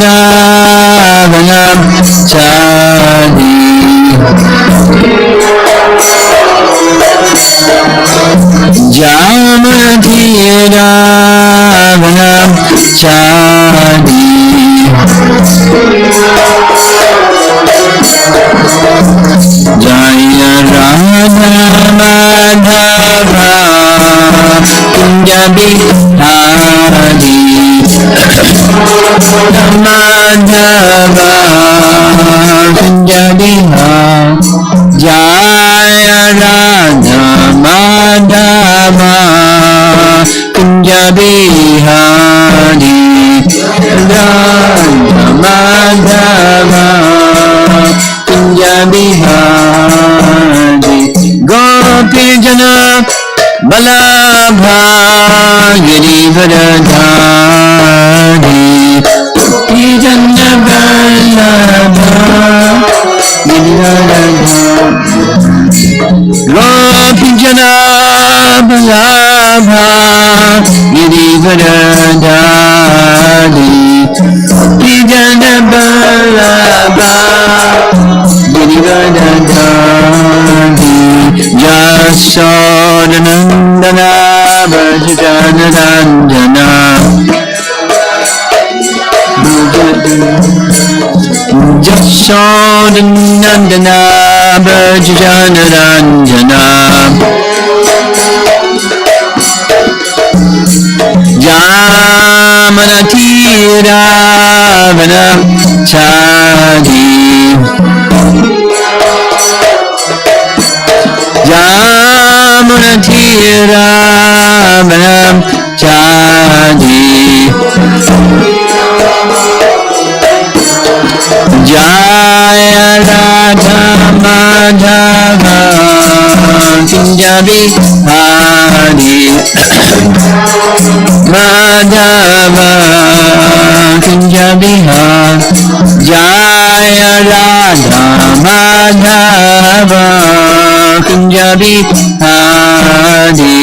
Ravanam Chadi Jamati Ravanam Chadi Jaya Radha Madhava Kunja Bihari Madhava Kunja Bihari Jaya Radha Madhava Kunja Bihari Radha Madhava Kunja Bihari Gopi Jana Balabha Girivardhari Gopi Jana Balabha Gopi Jana Balabha Girivardhari Gopi Jana Balabha Girivardhari Jasodanandana Bhajanarandana Jasodanandana Bhajanarandana Jamanati Ravana Chadi Jamunati Ravanam Chadi Jaya Radha Madhava Kunja Bihari Madhava Kunja Bihari Jaya Radha Madhava Kunja Bihari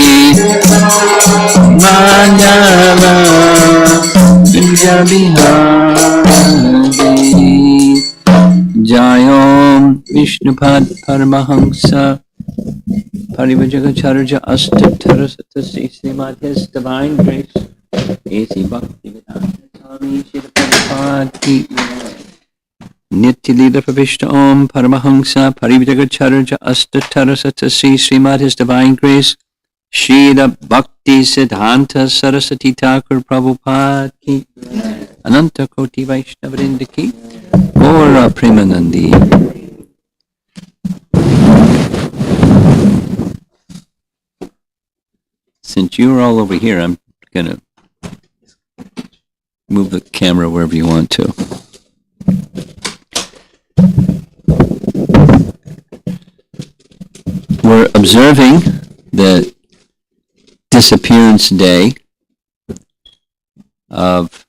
Madhava Kunja Bihari Jayom Vishnupad Paramahamsa Parivajagacharya Astatarasatasi Srimad His Divine Grace A.C. Bhaktivedanta Swami Srila Prabhupada Ki Nitya Lila Pravishta Om Paramahamsa Parivajagacharya Astatarasatasi Srimad His Divine Grace Srila Bhaktisiddhanta Sarasvati Thakura Prabhupada Ki Ananta Koti Vaishnavrinda Ki Gaura Premanandi. Since you're all over here, I'm going to move the camera wherever you want to. We're observing the Disappearance Day of,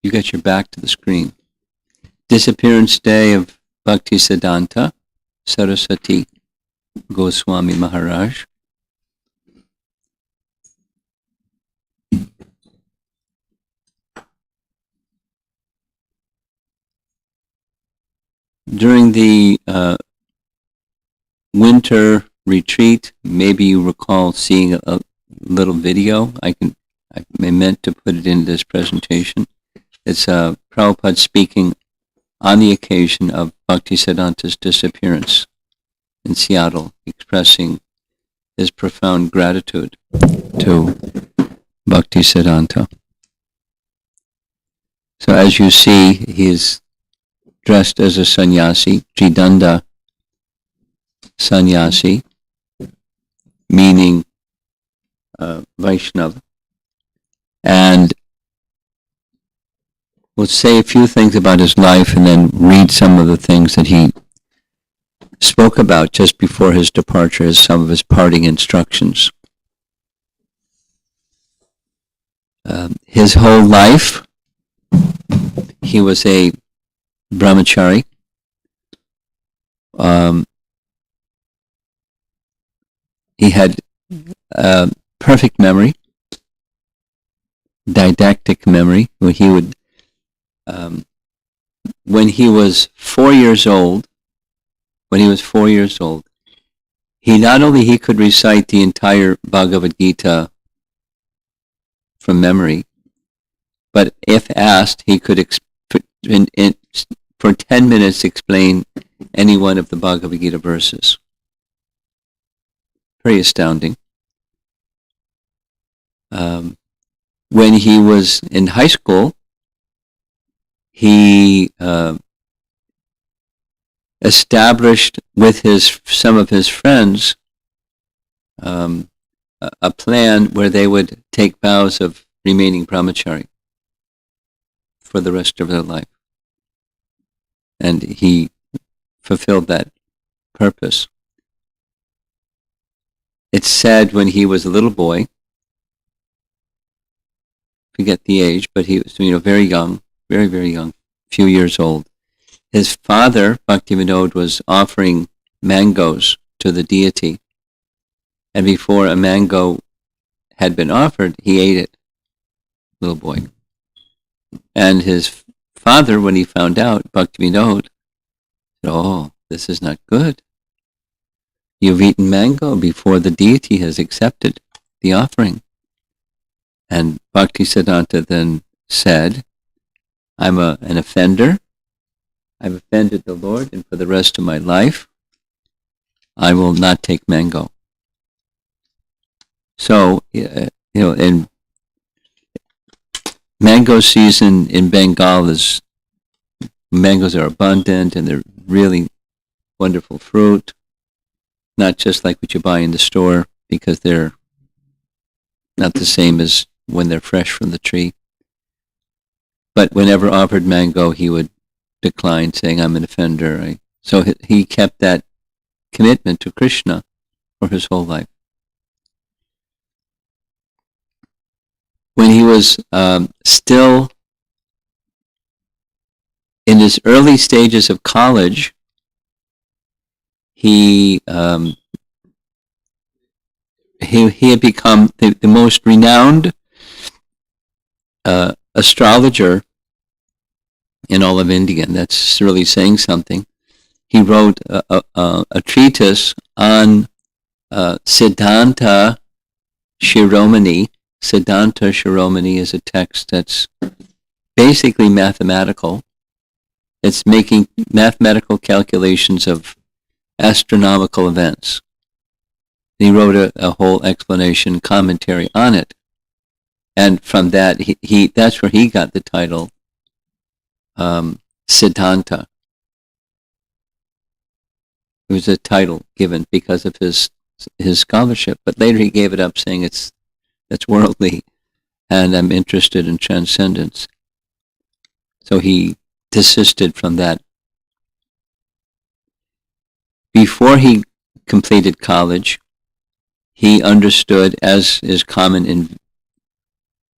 you got your back to the screen, Disappearance Day of Bhaktisiddhanta, Sarasvati Goswami Maharaj. During the winter retreat, maybe you recall seeing a little video. I meant to put it in this presentation. It's Prabhupada speaking on the occasion of Bhaktisiddhanta's disappearance in Seattle, expressing his profound gratitude to Bhaktisiddhanta. So as you see, he is dressed as a sannyasi, Tridanda sannyasi, meaning Vaishnava. And we'll say a few things about his life and then read some of the things that he spoke about just before his departure as some of his parting instructions. His whole life, he was a brahmachari. He had perfect memory, didactic memory. When he was 4 years old, he not only he could recite the entire Bhagavad Gita from memory, but if asked, he could for 10 minutes explain any one of the Bhagavad Gita verses. Very astounding. When he was in high school, he established with some of his friends a plan where they would take vows of remaining brahmachari for the rest of their life. And he fulfilled that purpose. It's said when he was a little boy, forget the age, but he was very young, very, very young, few years old. His father, Bhaktivinoda, was offering mangoes to the deity. And before a mango had been offered, he ate it, little boy. And his father, when he found out, Bhaktivinoda, said, "Oh, this is not good. You've eaten mango before the deity has accepted the offering." And Bhaktisiddhanta then said, "I'm an offender. I've offended the Lord, and for the rest of my life, I will not take mango." So, in mango season in Bengal mangoes are abundant and they're really wonderful fruit, not just like what you buy in the store, because they're not the same as when they're fresh from the tree. But whenever offered mango, he would decline, saying, "I'm an offender." So he kept that commitment to Krishna for his whole life. When he was still in his early stages of college, he had become the most renowned astrologer in all of India, and that's really saying something. He wrote a treatise on Siddhanta Shiromani. Siddhanta Shiromani is a text that's basically mathematical. It's making mathematical calculations of astronomical events. He wrote a whole explanation, commentary on it. And from that, that's where he got the title Siddhanta. It was a title given because of his scholarship, but later he gave it up, saying it's worldly, and I'm interested in transcendence. So he desisted from that. Before he completed college, he understood, as is common in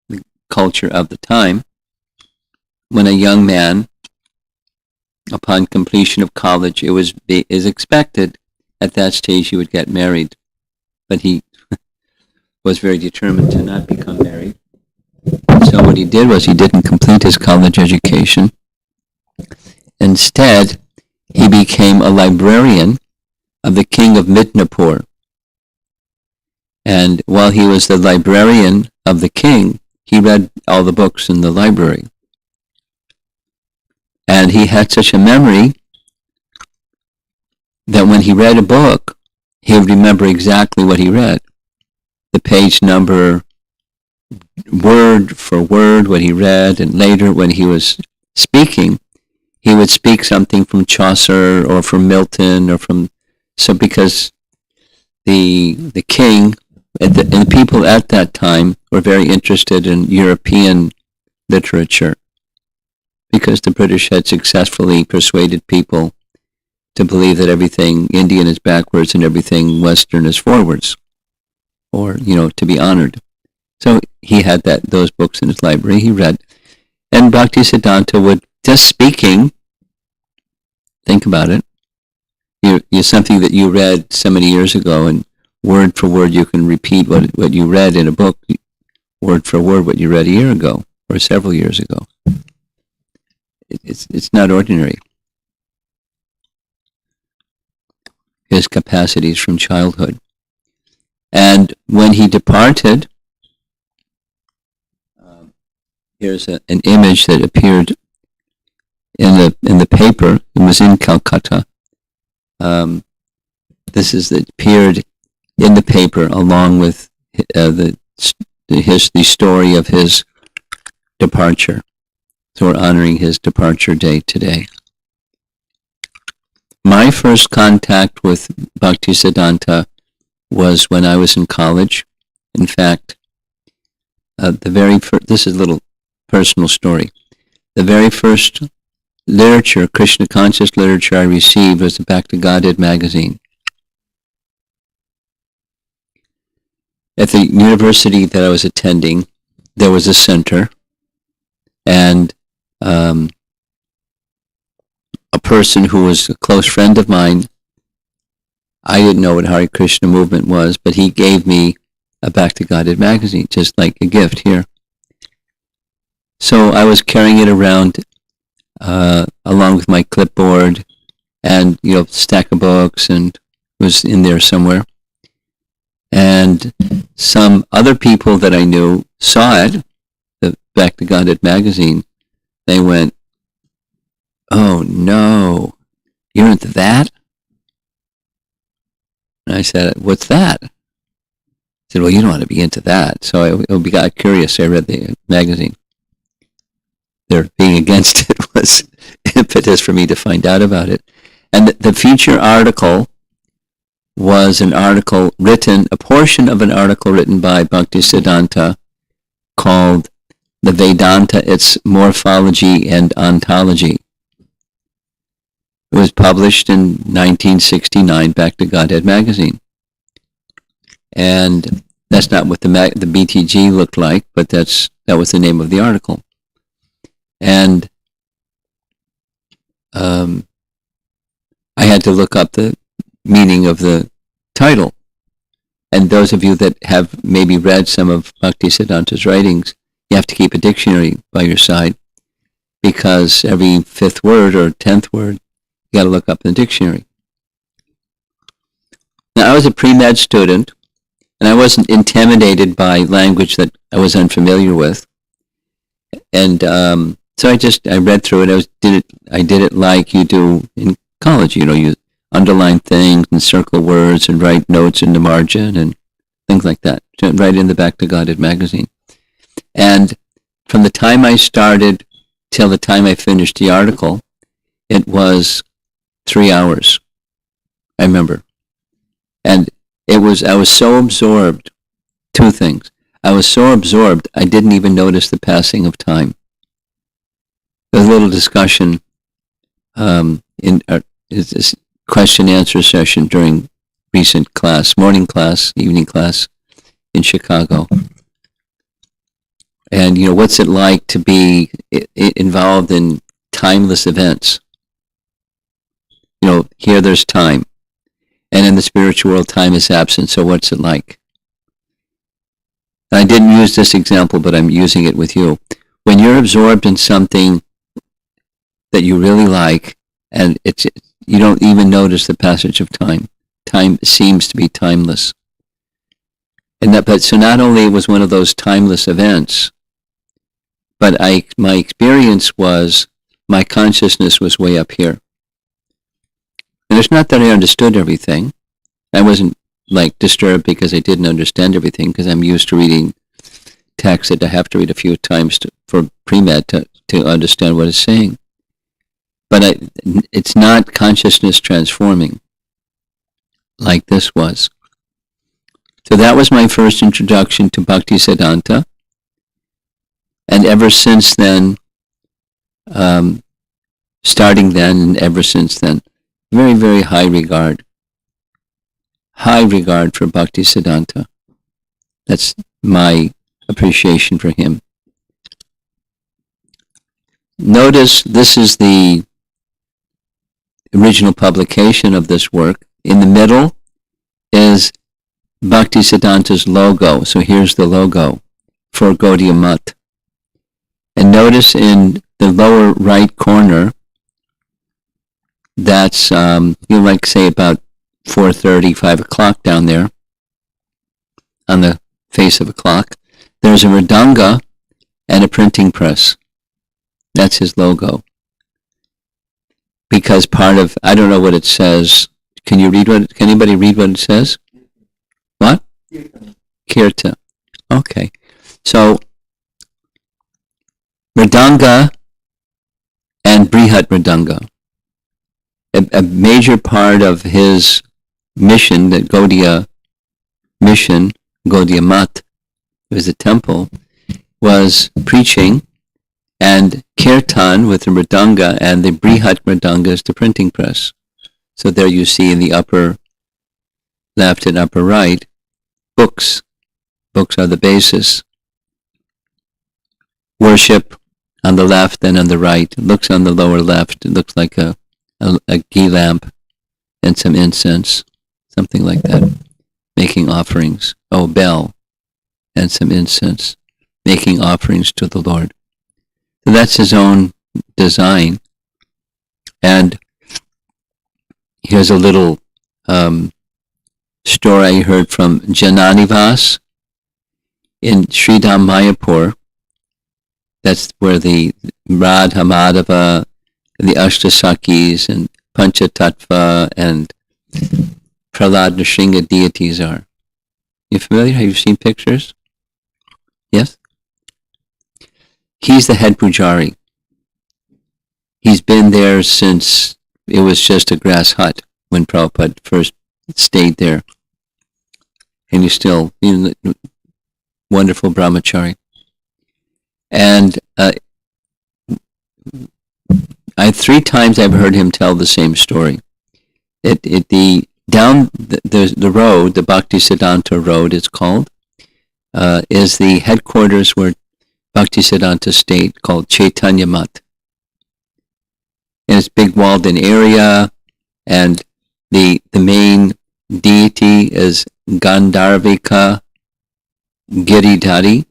the culture of the time, when a young man, upon completion of college, it is expected at that stage he would get married. But he was very determined to not become married. So what he did was he didn't complete his college education. Instead, he became a librarian of the king of Midnapur. And while he was the librarian of the king, he read all the books in the library. And he had such a memory that when he read a book, he would remember exactly what he read. The page number, word for word, what he read, and later when he was speaking, he would speak something from Chaucer or from Milton because the king and the people at that time were very interested in European literature, because the British had successfully persuaded people to believe that everything Indian is backwards and everything Western is forwards, or, to be honored. So he had those books in his library, he read. And Bhaktisiddhanta would, just speaking, think about it, you're something that you read so many years ago, and word for word you can repeat what you read in a book. word for word what you read a year ago or several years ago. It's not ordinary. His capacities from childhood. And when he departed, here's an image that appeared in the paper. It was in Calcutta. This is that appeared in the paper along with the story of his departure. So we're honoring his departure day today. My first contact with Bhaktisiddhanta was when I was in college. In fact, this is a little personal story. The very first literature, Krishna conscious literature I received was the Back to Godhead magazine. At the university that I was attending, there was a center, and a person who was a close friend of mine, I didn't know what Hare Krishna movement was, but he gave me a Back to Godhead magazine, just like a gift here. So I was carrying it around along with my clipboard and, stack of books, and it was in there somewhere. And some other people that I knew saw it, the Back to Godhead magazine. They went, "Oh no, you're into that?" And I said, "What's that?" I said, "Well, you don't want to be into that." So I got curious. I read the magazine. Their being against it was impetus for me to find out about it. And the feature article was a portion of an article written by Bhaktisiddhanta called The Vedanta, Its Morphology and Ontology. It was published in 1969, Back to Godhead magazine. And that's not what the BTG looked like, but that was the name of the article. And I had to look up the meaning of the title. And those of you that have maybe read some of Bhaktisiddhanta's writings, you have to keep a dictionary by your side, because every 5th word or 10th word, you got to look up in the dictionary. Now, I was a pre-med student, and I wasn't intimidated by language that I was unfamiliar with. And so I read through it. I did it like you do in college. You underline things and circle words and write notes in the margin and things like that. Right in the Back to Godhead magazine. And from the time I started till the time I finished the article, it was 3 hours. I remember. And I was so absorbed. 2 things. I was so absorbed, I didn't even notice the passing of time. There was a little discussion in this question-answer session during recent class, morning class, evening class in Chicago. And, what's it like to be involved in timeless events? Here there's time. And in the spiritual world, time is absent, so what's it like? I didn't use this example, but I'm using it with you. When you're absorbed in something that you really like, and you don't even notice the passage of time. Time seems to be timeless. So not only was one of those timeless events, but my experience was my consciousness was way up here. And it's not that I understood everything. I wasn't disturbed because I didn't understand everything, because I'm used to reading text that I have to read a few times for pre-med to understand what it's saying. But it's not consciousness transforming like this was. So that was my first introduction to Bhaktisiddhanta. And ever since then, starting then and ever since then, very, very high regard for Bhaktisiddhanta. That's my appreciation for him. Notice this is the original publication of this work. In the middle is Bhaktisiddhanta's logo. So here's the logo. for Gaudiya Mat. And notice in the lower right corner, that's, like say about 4:30, 5 o'clock down there on the face of a clock. There's a Mridanga and a printing press. That's his logo. Because part of, I don't know what it says. Can anybody read what it says? What? Kirtan. Okay. So, Mridanga and Brihat Mridanga. A major part of his mission, that Gaudiya mission, Gaudiya Mat, it was a temple, was preaching, and kirtan with the mridanga, and the brihat mridanga is the printing press. So there you see in the upper left and upper right, books. Books are the basis. Worship on the left and on the right. It looks on the lower left, it looks like a ghee lamp and some incense, something like that. Making offerings. Oh, bell and some incense. Making offerings to the Lord. So that's his own design. And here's a little story I heard from Jananivas in Sridham Mayapur. That's where the Radha Madhava, the Ashtasakis and Panchatattva and Prahlad Nrsinga deities are. You familiar? Have you seen pictures? Yes? He's the head pujari. He's been there since it was just a grass hut when Prabhupada first stayed there. And he's still wonderful brahmachari. And three times I've heard him tell the same story. Down the road, the Bhaktisiddhanta road it's called, is the headquarters where Bhaktisiddhanta stayed, called Chaitanya Mat. And it's big walled in area, and the main deity is Gandharvika Giridhari.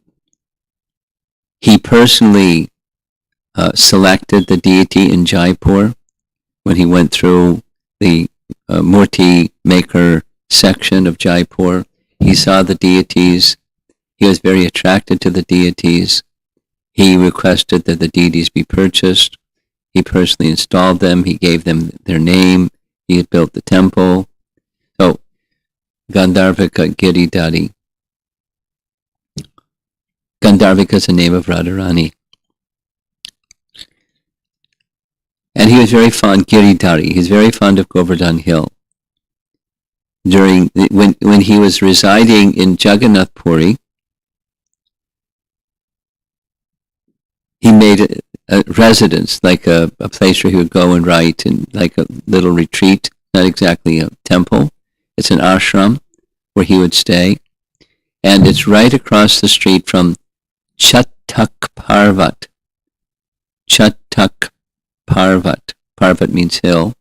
He personally selected the deity in Jaipur when he went through the Murti maker section of Jaipur. He saw the deities. He was very attracted to the deities. He requested that the deities be purchased. He personally installed them. He gave them their name. He had built the temple. So, Gandharvika Giridhari. Gandharvika is the name of Radharani. And he was very fond, Giridhari, he's very fond of Govardhan Hill. When he was residing in Jagannath Puri, he made a residence, like a place where he would go and write, and like a little retreat, not exactly a temple. It's an ashram where he would stay. And it's right across the street from Chatak Parvat. Chatak Parvat. Parvat means hill.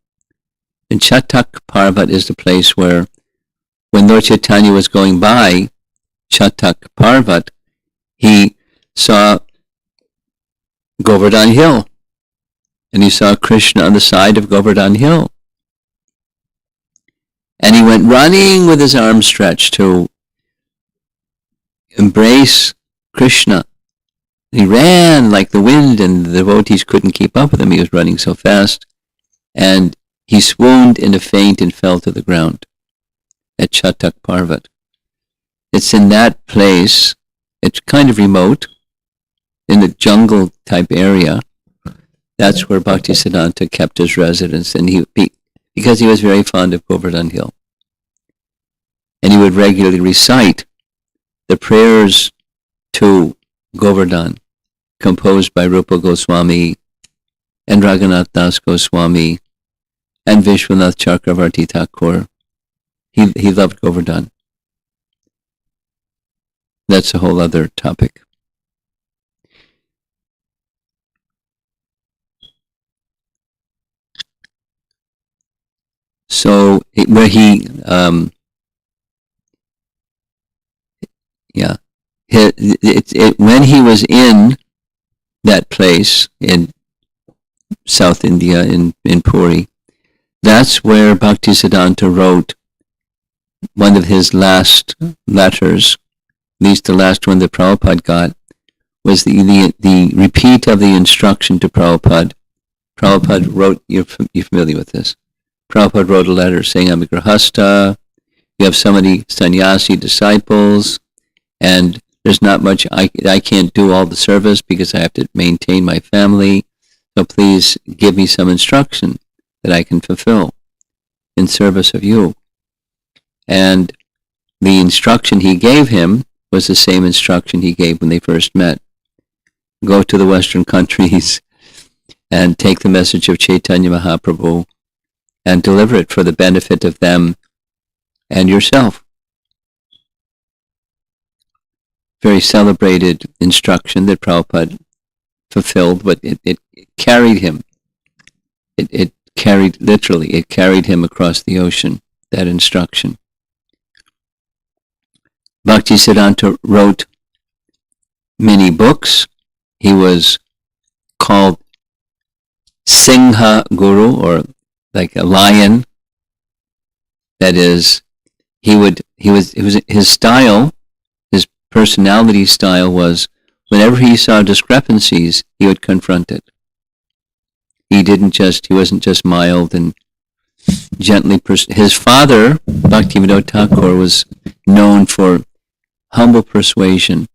And Chatak Parvat is the place where, when Lord Chaitanya was going by Chatak Parvat, he saw Govardhan Hill. And he saw Krishna on the side of Govardhan Hill. And he went running with his arms stretched to embrace Krishna. He ran like the wind, and the devotees couldn't keep up with him. He was running so fast. And he swooned in a faint and fell to the ground at Chatak Parvat. It's in that place. It's kind of remote, in the jungle type area. That's where Bhaktisiddhanta kept his residence, and because he was very fond of Govardhan Hill. And he would regularly recite the prayers to Govardhan, composed by Rupa Goswami and Raghunath Das Goswami and Vishwanath Chakravarti Thakur. He loved Govardhan. That's a whole other topic. So, where he, when he was in that place in South India, in Puri, that's where Bhaktisiddhanta wrote one of his last letters, at least the last one that Prabhupada got, was the repeat of the instruction to Prabhupada. Prabhupada wrote, you're familiar with this, Prabhupada wrote a letter saying, I'm a grahasta, you have so many sannyasi disciples, and there's not much, I can't do all the service because I have to maintain my family, so please give me some instruction that I can fulfill in service of you. And the instruction he gave him was the same instruction he gave when they first met. Go to the Western countries and take the message of Chaitanya Mahaprabhu and deliver it for the benefit of them and yourself. Very celebrated instruction that Prabhupada fulfilled, but it carried him. It carried him across the ocean, that instruction. Bhaktisiddhanta wrote many books. He was called Singha Guru, or like a lion. That is, his style, his personality style was, whenever he saw discrepancies, he would confront it. He wasn't just mild and gently. His father, Bhaktivinoda Thakur, was known for humble persuasion,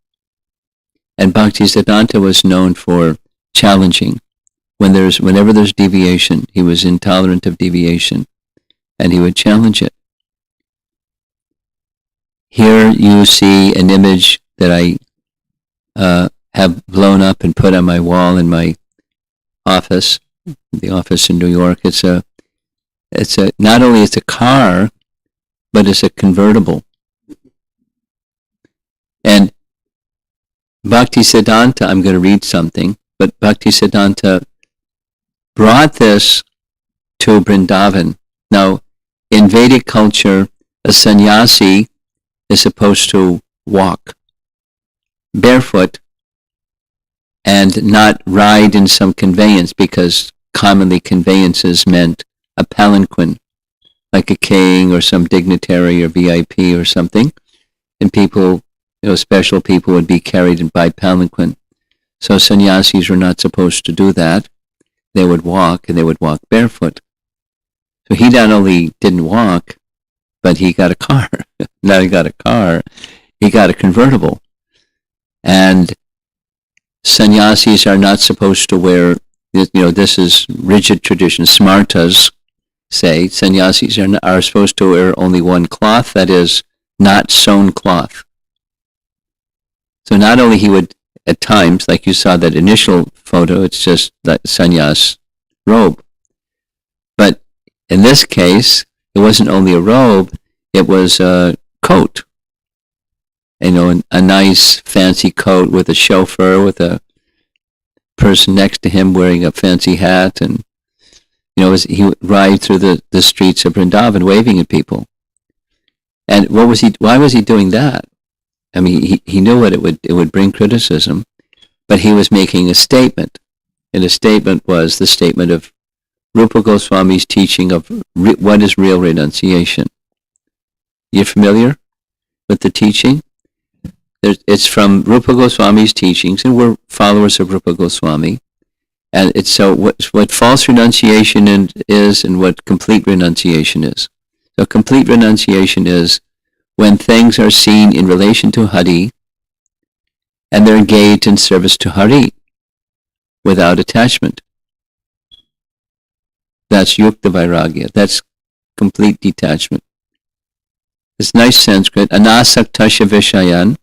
and Bhaktisiddhanta was known for challenging. Whenever there's deviation, he was intolerant of deviation, and he would challenge it. Here you see an image that I have blown up and put on my wall in my office, the office in New York. It's not only it's a car, but it's a convertible. And Bhaktisiddhanta, I'm going to read something, but Bhaktisiddhanta brought this to Vrindavan. Now, in Vedic culture, a sannyasi is supposed to walk barefoot and not ride in some conveyance, because commonly conveyances meant a palanquin, like a king or some dignitary or VIP or something, and people, special people would be carried by palanquin. So sannyasis were not supposed to do that. They would walk, and they would walk barefoot. So he not only didn't walk, but he got a car. Not he got a car, he got a convertible. And sannyasis are not supposed to wear, this is rigid tradition. Smartas say sannyasis are supposed to wear only one cloth, that is, not sewn cloth. So not only he would, at times, like you saw that initial photo, it's just that sannyas robe. But in this case, it wasn't only a robe, it was a coat. A nice fancy coat with a chauffeur, with a person next to him wearing a fancy hat, and he would ride through the streets of Vrindavan waving at people. And why was he doing that? I mean, he knew what it would bring criticism, but he was making a statement. And the statement was the statement of Rupa Goswami's teaching of what is real renunciation. You familiar with the teaching? It's from Rupa Goswami's teachings, and we're followers of Rupa Goswami. And it's so what false renunciation is and what complete renunciation is. So complete renunciation is when things are seen in relation to Hari, and they're engaged in service to Hari without attachment. That's yukta vairagya. That's complete detachment. It's nice Sanskrit. Anasaktasya vishayan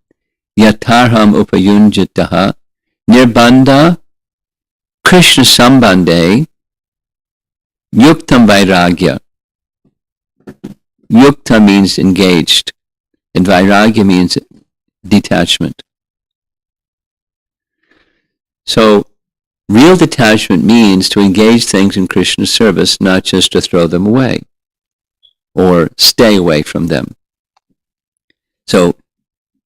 yatarham upayunjitaha nirbandha Krishna sambandhe yuktam vairagya. Yukta means engaged, and vairagya means detachment. So, real detachment means to engage things in Krishna's service, not just to throw them away or stay away from them. So,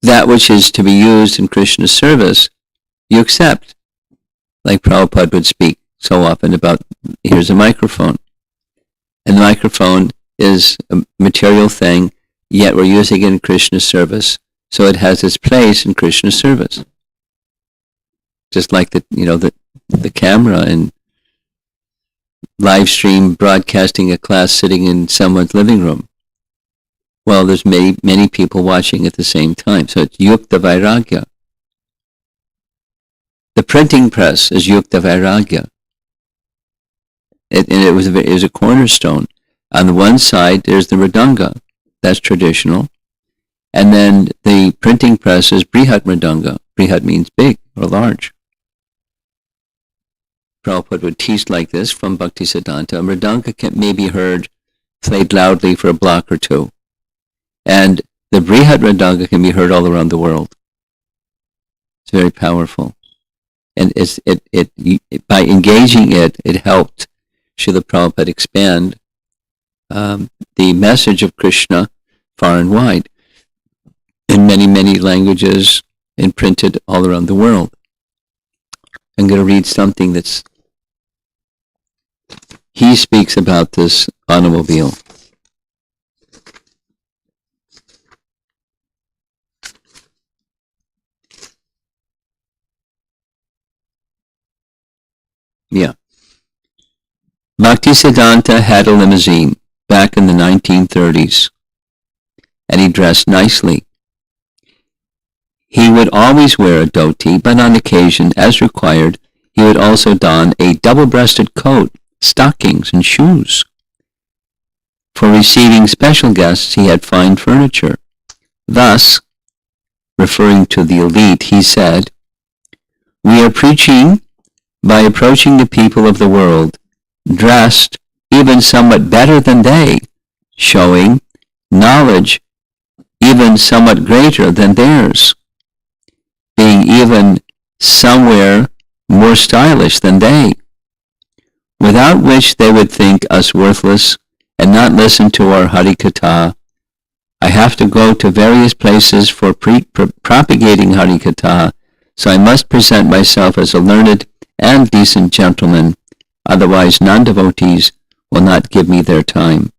that which is to be used in Krishna's service, you accept. Like Prabhupada would speak so often about, here's a microphone. And the microphone is a material thing, yet we're using it in Krishna's service, so it has its place in Krishna's service. Just like the camera and live stream broadcasting a class sitting in someone's living room. Well, there's many people watching at the same time, so it's yukta vairagya. The printing press is yukta vairagya. It was a cornerstone. On the one side, there's the mridanga. That's traditional. And then the printing press is brihat mridanga. Brihat means big or large. Prabhupada would teach like this from Bhaktisiddhanta. A mridanga may be heard played loudly for a block or two. And the brihat mridanga can be heard all around the world. It's very powerful. And by engaging it helped Srila Prabhupada expand the message of Krishna far and wide in many, many languages and printed all around the world. I'm going to read something he speaks about this automobile. Yeah. Bhaktisiddhanta had a limousine back in the 1930s, and he dressed nicely. He would always wear a dhoti, but on occasion, as required, he would also don a double-breasted coat, stockings, and shoes. For receiving special guests, he had fine furniture. Thus, referring to the elite, he said, "We are preaching by approaching the people of the world, dressed even somewhat better than they, showing knowledge even somewhat greater than theirs, being even somewhere more stylish than they, without which they would think us worthless and not listen to our Harikatha. I have to go to various places for propagating Harikatha, so I must present myself as a learned and decent gentleman, otherwise non-devotees will not give me their time."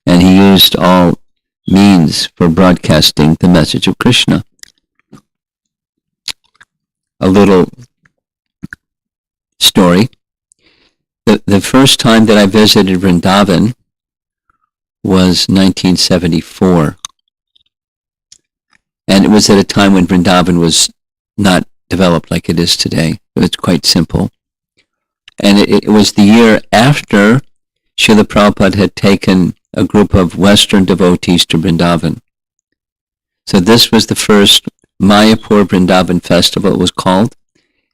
And he used all means for broadcasting the message of Krishna. A little story. The first time that I visited Vrindavan was 1974. And it was at a time when Vrindavan was not developed like it is today. It was quite simple. And it was the year after Srila Prabhupada had taken a group of Western devotees to Vrindavan. So this was the first Mayapur Vrindavan festival, it was called.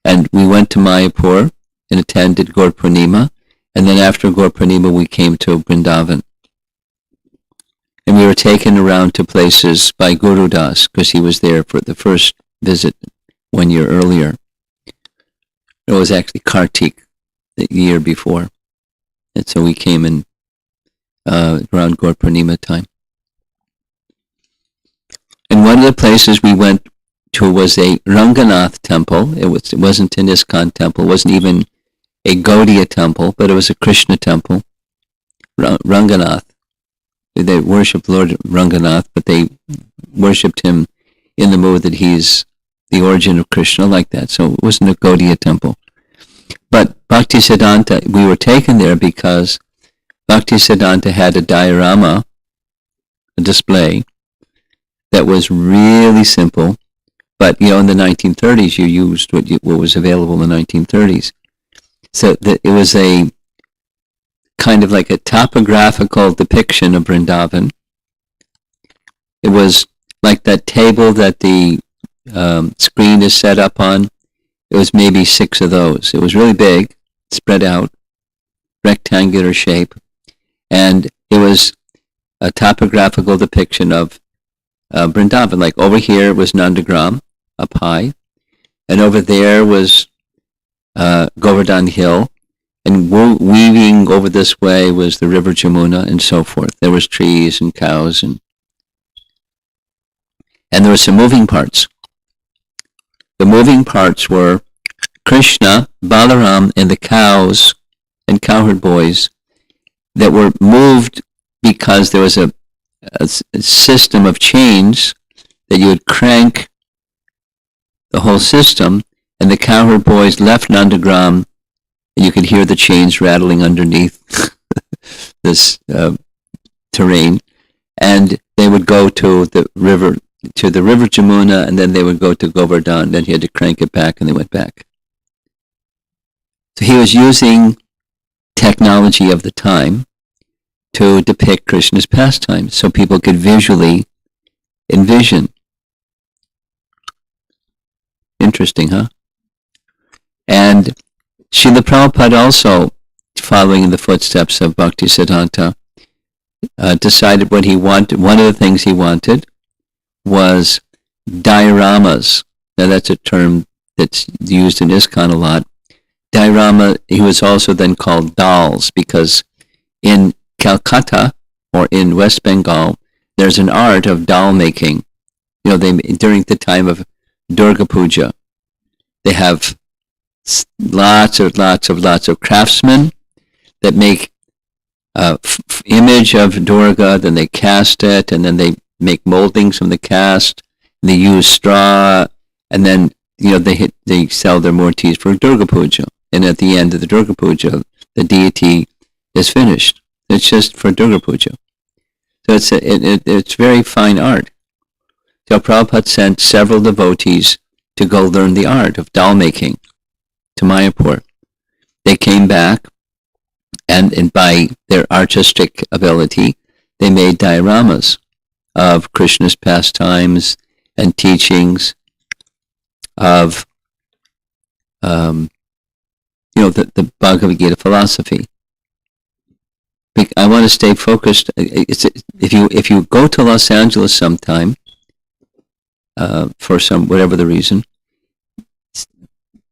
And we went to Mayapur and attended Gaur Purnima. And then after Gaur Purnima, we came to Vrindavan. And we were taken around to places by Guru Das, because he was there for the first visit 1 year earlier. It was actually Kartik the year before. And so we came in around Gaur Purnima time. And one of the places we went to was a Ranganath temple. It wasn't an ISKCON temple. It wasn't even a Gaudiya temple, but it was a Krishna temple. Ranganath. They worshipped Lord Ranganath, but they worshipped him in the mood that he's the origin of Krishna, like that. So it wasn't a Gaudiya temple. But Bhaktisiddhanta, we were taken there because Bhaktisiddhanta had a diorama, a display, that was really simple. But, in the 1930s, you used what was available in the 1930s. So it was a kind of like a topographical depiction of Vrindavan. It was like that table that the screen is set up on. It was maybe 6 of those. It was really big, spread out, rectangular shape, and it was a topographical depiction of Vrindavan. Like over here was Nandagram, up high, and over there was Govardhan Hill, and weaving over this way was the river Jamuna, and so forth. There was trees and cows, and And there were some moving parts. The moving parts were Krishna, Balaram, and the cows and cowherd boys that were moved because there was a system of chains that you would crank the whole system, and the cowherd boys left Nandagram, and you could hear the chains rattling underneath this terrain, and they would go to the river Jamuna, and then they would go to Govardhan. Then he had to crank it back, and they went back. So he was using technology of the time to depict Krishna's pastimes, so people could visually envision. Interesting, huh? And Srila Prabhupada also, following in the footsteps of Bhaktisiddhanta, decided what he wanted. One of the things he wanted was dioramas. Now that's a term that's used in ISKCON a lot. Diorama, he was also then called dolls, because in Calcutta or in West Bengal, there's an art of doll making. During the time of Durga Puja, they have lots of craftsmen that make image of Durga, then they cast it, and then they make moldings from the cast, and they use straw, and then they sell their murtis for Durga Puja. And at the end of the Durga Puja, the deity is finished. It's just for Durga Puja. So it's very fine art. So Prabhupada sent several devotees to go learn the art of doll making to Mayapur. They came back, and by their artistic ability, they made dioramas of Krishna's pastimes and teachings of the Bhagavad Gita philosophy. I want to stay focused. If you go to Los Angeles sometime, for whatever the reason,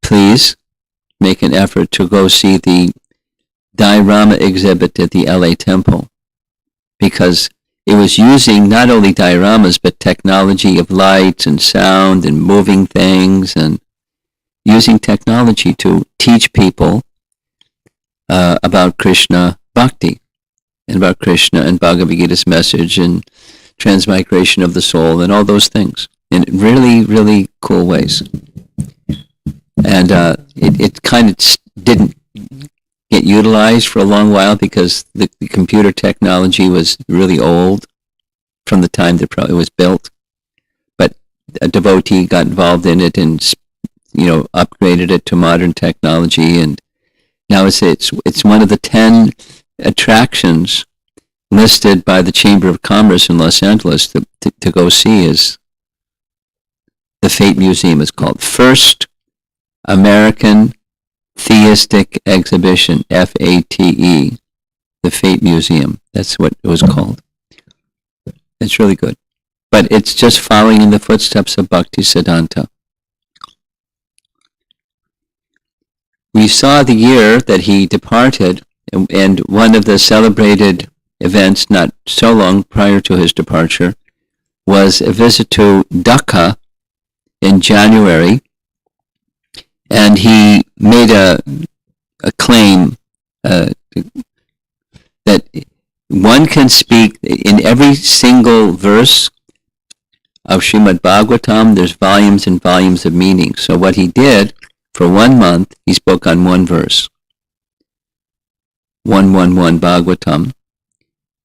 please make an effort to go see the diorama exhibit at the LA Temple, because it was using not only dioramas but technology of lights and sound and moving things, and using technology to teach people about Krishna Bhakti and about Krishna and Bhagavad Gita's message and transmigration of the soul and all those things in really, really cool ways. And it kind of didn't get utilized for a long while because the computer technology was really old from the time that it was built. But a devotee got involved in it and upgraded it to modern technology, and now it's one of the 10 attractions listed by the Chamber of Commerce in Los Angeles to go see. Is the Fate Museum is called. First American Theistic Exhibition, FATE, the Fate Museum. That's what it was called. It's really good. But it's just following in the footsteps of Bhaktisiddhanta. We saw the year that he departed, and one of the celebrated events not so long prior to his departure was a visit to Dhaka in January, and he made a claim that one can speak in every single verse of Srimad Bhagavatam. There's volumes and volumes of meaning. So what he did, for 1 month, he spoke on one verse, 111 Bhagavatam,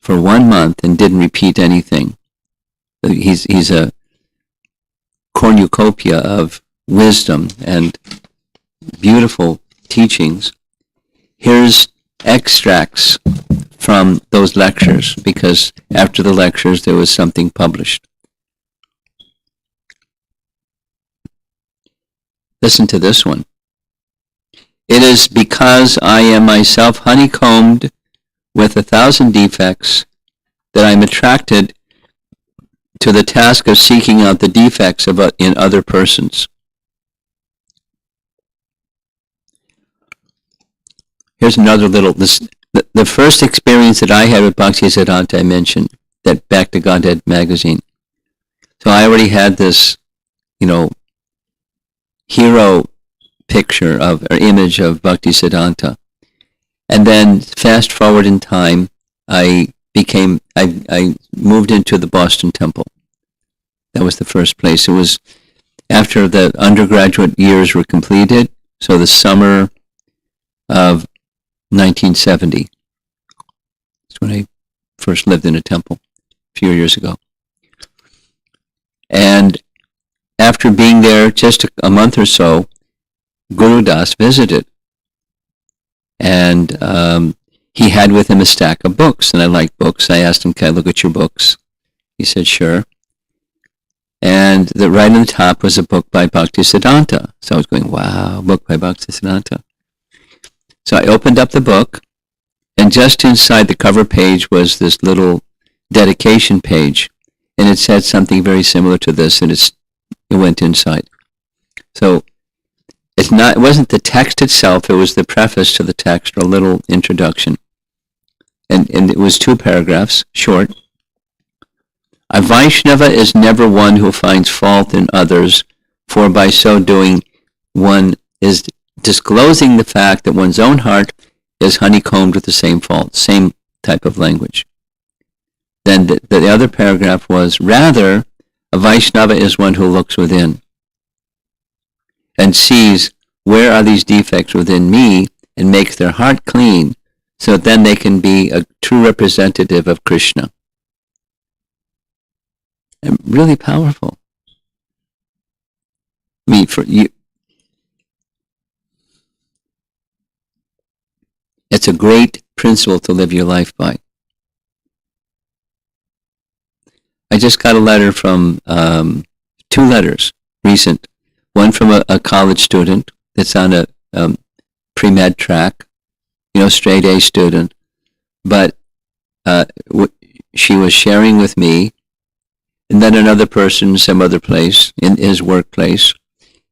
for 1 month, and didn't repeat anything. He's a cornucopia of wisdom and beautiful teachings. Here's extracts from those lectures, because after the lectures there was something published. Listen to this one. It is because I am myself honeycombed with 1,000 defects that I am attracted to the task of seeking out the defects in other persons. Here's another little, the first experience that I had with Bhaktisiddhanta I mentioned, that Back to Godhead magazine. So So I already had this, hero picture or image of Bhaktisiddhanta. And then fast forward in time, I moved into the Boston Temple. That was the first place. It was after the undergraduate years were completed, so the summer of 1970. That's when I first lived in a temple a few years ago. And after being there just a month or so, Guru Das visited. And he had with him a stack of books, and I like books. I asked him, can I look at your books? He said, sure. And right on the top was a book by Bhaktisiddhanta. So I was going, wow, book by Bhaktisiddhanta. So I opened up the book, and just inside the cover page was this little dedication page, and it said something very similar to this, and it went inside. So it wasn't the text itself, it was the preface to the text, or a little introduction. And it was 2 paragraphs, short. A Vaishnava is never one who finds fault in others, for by so doing one is disclosing the fact that one's own heart is honeycombed with the same fault, same type of language. Then the other paragraph was, rather, a Vaishnava is one who looks within and sees where are these defects within me and makes their heart clean, so that then they can be a true representative of Krishna. And really powerful. I mean, for you, it's a great principle to live your life by. I just got a letter from 2 letters, recent. One from a college student that's on a pre-med track, straight A student. But she was sharing with me, and then another person, some other place, in his workplace,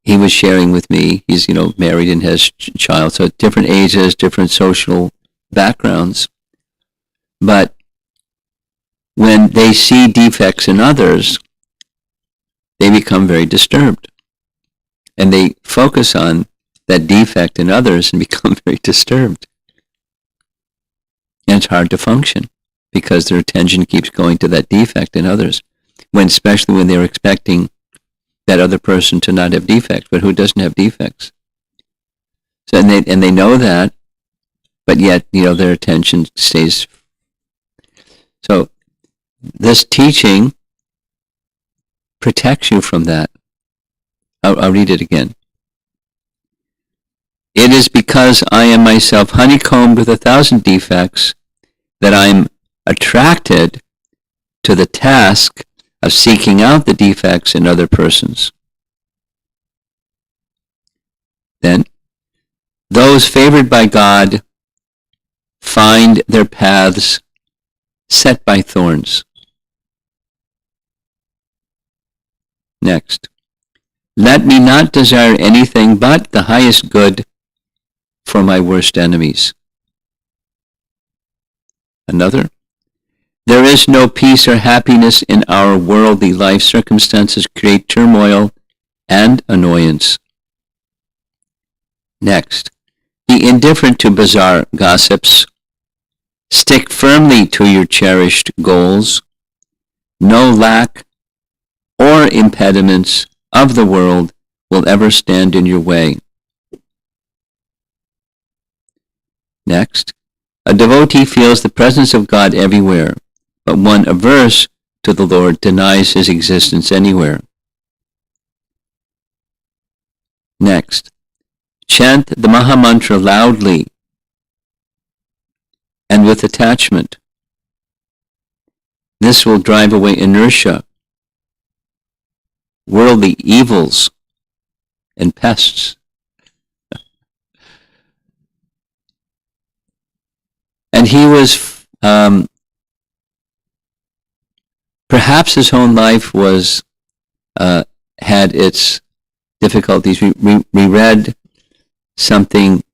he was sharing with me. He's, married and has child, so different ages, different social backgrounds. But when they see defects in others, they become very disturbed. And they focus on that defect in others and become very disturbed. And it's hard to function because their attention keeps going to that defect in others, especially when they're expecting that other person to not have defects, but who doesn't have defects? So and they know that, but yet their attention stays. So this teaching protects you from that. I'll read it again. It is because I am myself honeycombed with 1,000 defects that I'm attracted to the task of seeking out the defects in other persons. Then, those favored by God find their paths set by thorns. Next, let me not desire anything but the highest good for my worst enemies. Another, there is no peace or happiness in our worldly life. Circumstances create turmoil and annoyance. Next, be indifferent to bizarre gossips. Stick firmly to your cherished goals. No lack or impediments of the world will ever stand in your way. Next, a devotee feels the presence of God everywhere, but one averse to the Lord denies his existence anywhere. Next, chant the Maha Mantra loudly and with attachment. This will drive away inertia, worldly evils, and pests. And he was, perhaps his own life was, had its difficulties. We read something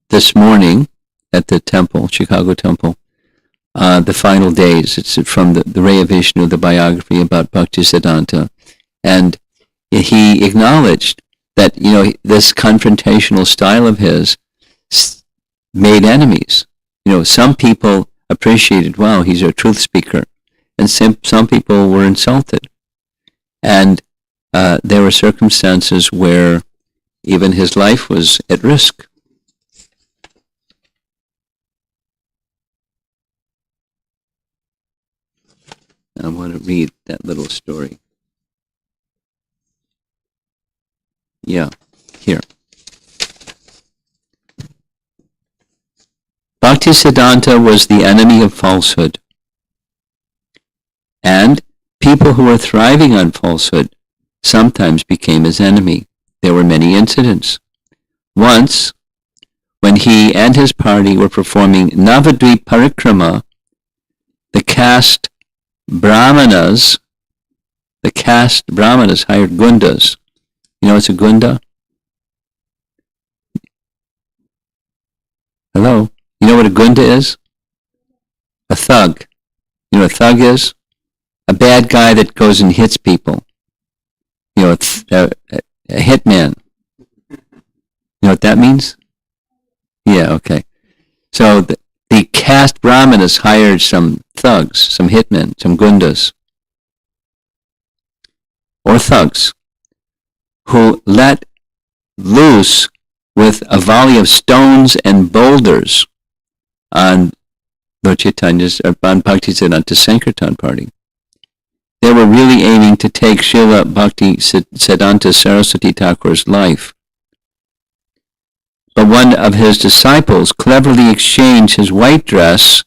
this morning at the temple, Chicago temple, the final days. It's from the Ray of Vishnu, the biography about Bhaktisiddhanta. And he acknowledged that, this confrontational style of his made enemies. Some people appreciated, wow, he's a truth speaker. And some people were insulted. And there were circumstances where even his life was at risk. I want to read that little story. Yeah, here. Bhaktisiddhanta was the enemy of falsehood. And people who were thriving on falsehood sometimes became his enemy. There were many incidents. Once, when he and his party were performing Navadvip Parikrama, the caste Brahmanas hired gundas. You know what's a gunda? Hello? You know what a gunda is? A thug. You know what a thug is? A bad guy that goes and hits people. A hitman. You know what that means? Yeah, okay. So the caste Brahmanas hired some thugs, some hitmen, some gundas, or thugs, who let loose with a volley of stones and boulders on Lord Chaitanya's, on Bhaktisiddhanta Sankirtan party. They were really aiming to take Srila Bhaktisiddhanta Sarasvati Thakura's life. But one of his disciples cleverly exchanged his white dress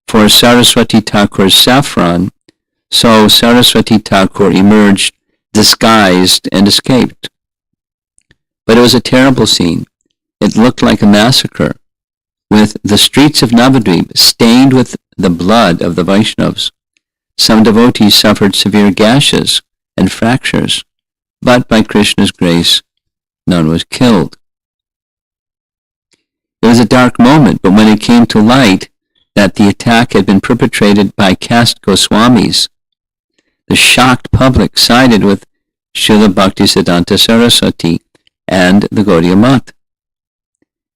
for Saraswati Thakura's saffron, so Saraswati Thakur emerged disguised and escaped. But it was a terrible scene. It looked like a massacre, with the streets of Navadvip stained with the blood of the Vaishnavas. Some devotees suffered severe gashes and fractures, but by Krishna's grace, none was killed. It was a dark moment, but when it came to light that the attack had been perpetrated by caste Goswamis, the shocked public sided with Srila Bhaktisiddhanta Saraswati and the Gaudiya Math.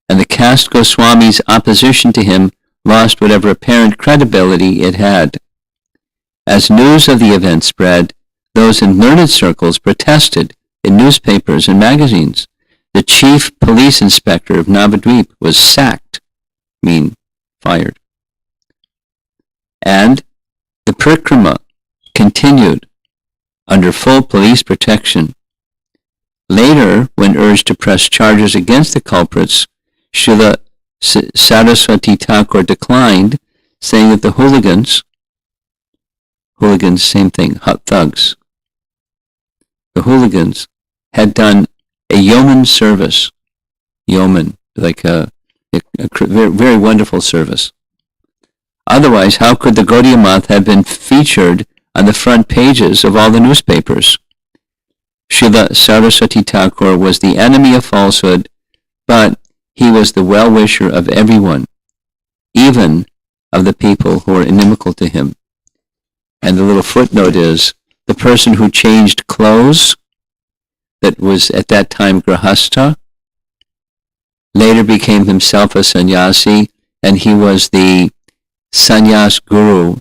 And the caste Goswami's opposition to him lost whatever apparent credibility it had. As news of the event spread, those in learned circles protested in newspapers and magazines. The chief police inspector of Navadvip was sacked, fired. And the parikrama continued under full police protection. Later, when urged to press charges against the culprits, Srila Saraswati Thakur declined, saying that the hooligans, same thing, hot thugs, the hooligans had done a yeoman service, like a very, very wonderful service. Otherwise, how could the Gaudiya Math have been featured on the front pages of all the newspapers? Srila Saraswati Thakur was the enemy of falsehood, but he was the well-wisher of everyone, even of the people who were inimical to him. And the little footnote is, the person who changed clothes, that was at that time Grahastha, later became himself a sannyasi, and he was the sannyas guru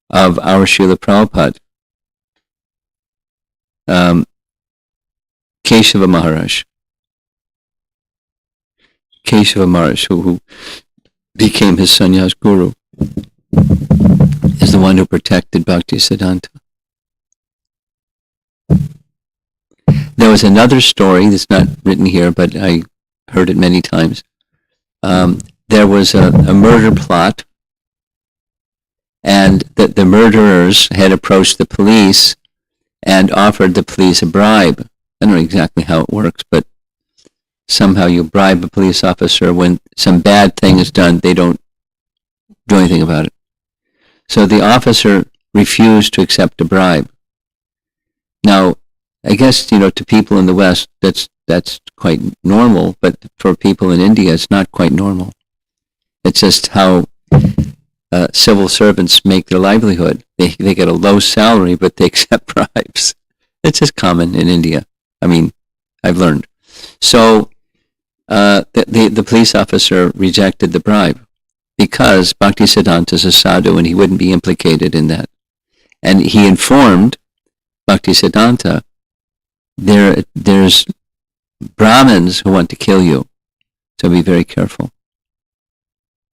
of our Srila Prabhupada, Keshava Maharaj. Keshava Maharaj, who became his sannyas guru, is the one who protected Bhaktisiddhanta. There was another story that's not written here, but I heard it many times. There was a murder plot, and the murderers had approached the police and offered the police a bribe. I don't know exactly how it works, but somehow you bribe a police officer when some bad thing is done, they don't do anything about it. So the officer refused to accept a bribe. Now, I guess, to people in the West, that's quite normal, but for people in India, it's not quite normal. It's just how civil servants make their livelihood. They get a low salary, but they accept bribes. It's as common in India. I mean, I've learned. So the police officer rejected the bribe because Bhaktisiddhanta is a sadhu and he wouldn't be implicated in that. And he informed Bhaktisiddhanta, there's Brahmins who want to kill you, so be very careful.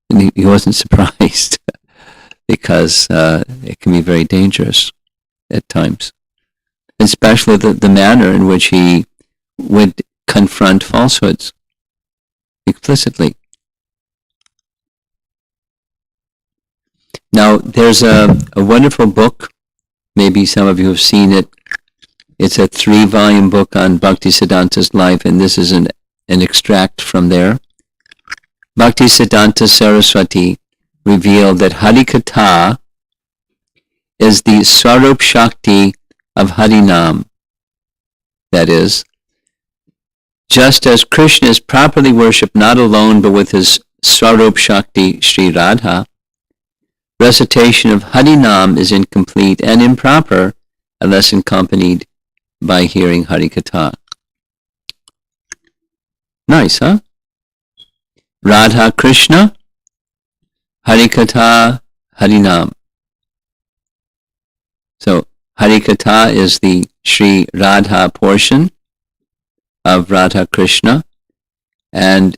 And he wasn't surprised because it can be very dangerous at times, especially the manner in which he would confront falsehoods explicitly. Now, there's a wonderful book, maybe some of you have seen it. It's a 3-volume book on Bhaktisiddhanta's life, and this is an extract from there. Bhaktisiddhanta Sarasvati revealed that Harikatha is the Swarup Shakti of Harinam. That is, just as Krishna is properly worshipped not alone but with his Swarup Shakti Sri Radha, recitation of Harinam is incomplete and improper unless accompanied by hearing Harikatha. Nice, huh? Radha Krishna, Harikatha, Harinam. So Harikatha is the Sri Radha portion of Radha Krishna, and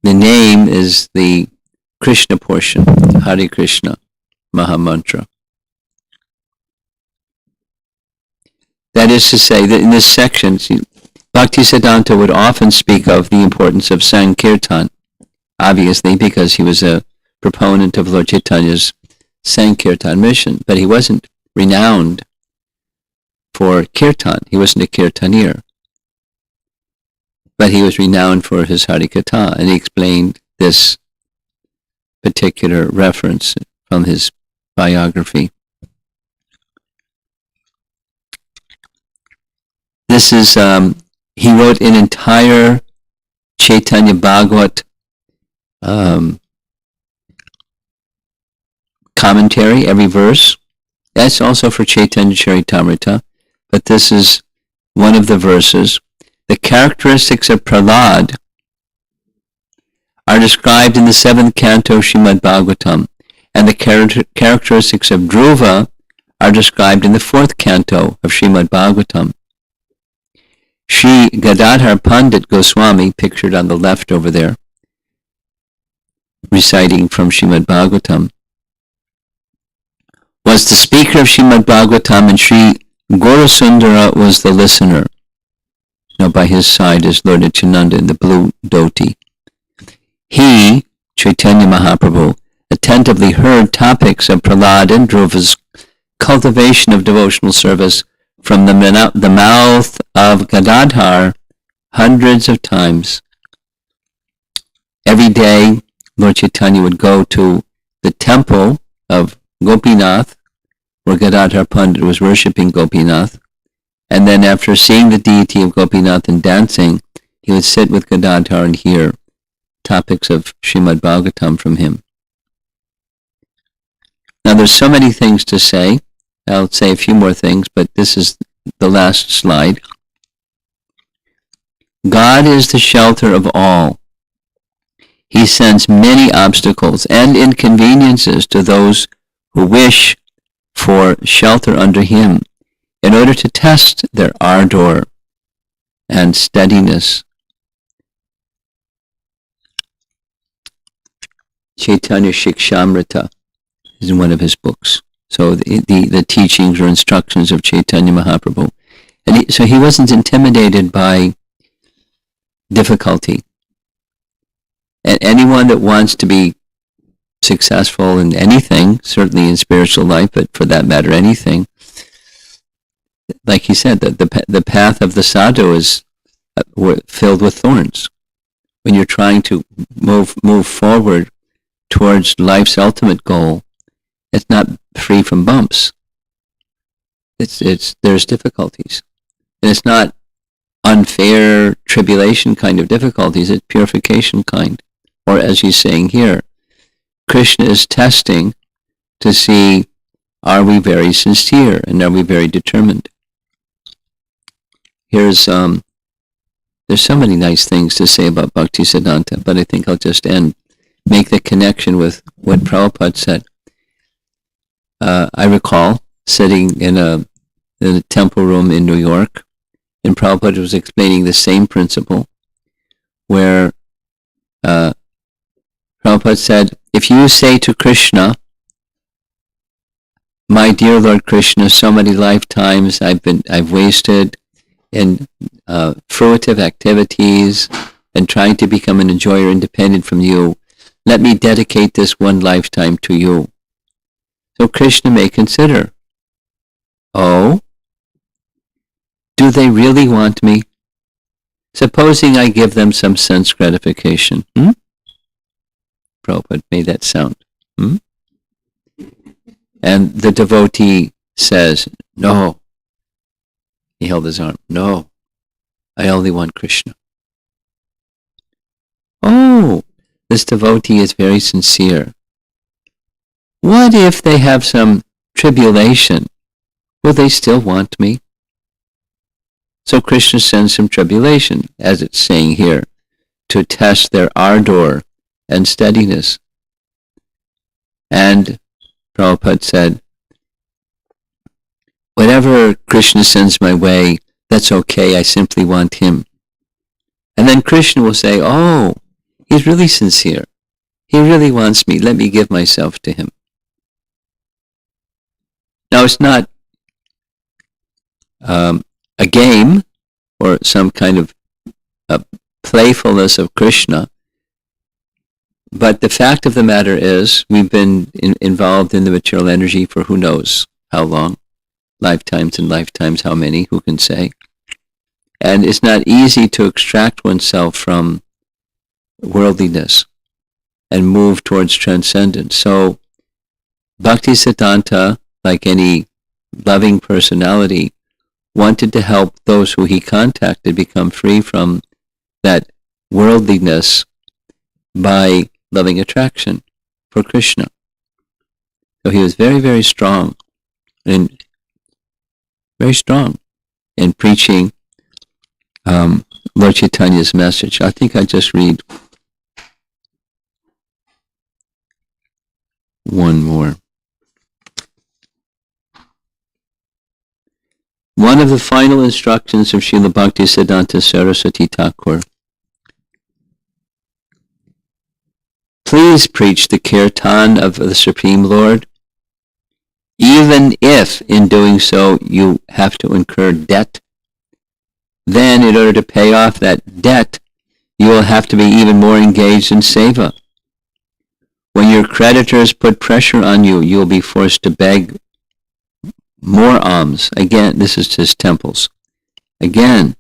the name is the Krishna portion, Hare Krishna Mahamantra. That is to say that in this section, Bhaktisiddhanta would often speak of the importance of Sankirtan, obviously because he was a proponent of Lord Chaitanya's Sankirtan mission, but he wasn't renowned for Kirtan. He wasn't a Kirtanir, but he was renowned for his Harikatha, and he explained this particular reference from his biography. This is, he wrote an entire Chaitanya Bhagavat commentary, every verse. That's also for Chaitanya Charitamrita, but this is one of the verses. The characteristics of Prahlad are described in the 7th canto of Srimad Bhagavatam, and the characteristics of Dhruva are described in the 4th canto of Srimad Bhagavatam. Sri Gadadhar Pandit Goswami, pictured on the left over there, reciting from Srimad Bhagavatam, was the speaker of Srimad Bhagavatam, and Sri Gaurasundara was the listener. Now by his side is Lord Nityananda in the blue dhoti. He, Chaitanya Mahaprabhu, attentively heard topics of Prahlad and Dhruva's cultivation of devotional service from the mouth of Gadadhar hundreds of times. Every day, Lord Chaitanya would go to the temple of Gopinath, where Gadadhar Pandit was worshipping Gopinath, and then after seeing the deity of Gopinath and dancing, he would sit with Gadadhar and hear topics of Srimad Bhagavatam from him. Now there's so many things to say. I'll say a few more things, but this is the last slide. God is the shelter of all. He sends many obstacles and inconveniences to those who wish for shelter under him in order to test their ardor and steadiness. Chaitanya Shikshamrita is one of his books. So the teachings or instructions of Chaitanya Mahaprabhu. And so he wasn't intimidated by difficulty. And anyone that wants to be successful in anything, certainly in spiritual life, but for that matter anything, like he said, the path of the sadhu is filled with thorns. When you're trying to move forward towards life's ultimate goal, it's not free from bumps. There's difficulties. And it's not unfair tribulation kind of difficulties, it's purification kind. Or as he's saying here, Krishna is testing to see, are we very sincere and are we very determined? here's there's so many nice things to say about Bhaktisiddhanta, but I think I'll just make the connection with what Prabhupada said. I recall sitting in a temple room in New York, and Prabhupada was explaining the same principle, where Prabhupada said, if you say to Krishna, my dear Lord Krishna, so many lifetimes I've wasted in fruitive activities and trying to become an enjoyer independent from you. Let me dedicate this one lifetime to you. So Krishna may consider, oh, do they really want me? Supposing I give them some sense gratification. Prabhupada made that sound. And the devotee says, no. He held his arm. No, I only want Krishna. Oh, this devotee is very sincere. What if they have some tribulation? Will they still want me? So Krishna sends some tribulation, as it's saying here, to test their ardor and steadiness. And Prabhupada said, whatever Krishna sends my way, that's okay, I simply want him. And then Krishna will say, oh, he's really sincere. He really wants me. Let me give myself to him. Now, it's not a game or some kind of playfulness of Krishna, but the fact of the matter is we've been involved in the material energy for who knows how long, lifetimes and lifetimes, how many, who can say? And it's not easy to extract oneself from worldliness and move towards transcendence. So Bhaktisiddhanta, like any loving personality, wanted to help those who he contacted become free from that worldliness by loving attraction for Krishna. So he was very, very strong in preaching Lord Chaitanya's message. I think I just read one more. One of the final instructions of Srila Bhaktisiddhanta Sarasvati Thakura. Please preach the kirtan of the Supreme Lord, even if in doing so you have to incur debt. Then in order to pay off that debt, you will have to be even more engaged in seva. When your creditors put pressure on you, you will be forced to beg more alms. Again, this is his temples. Again,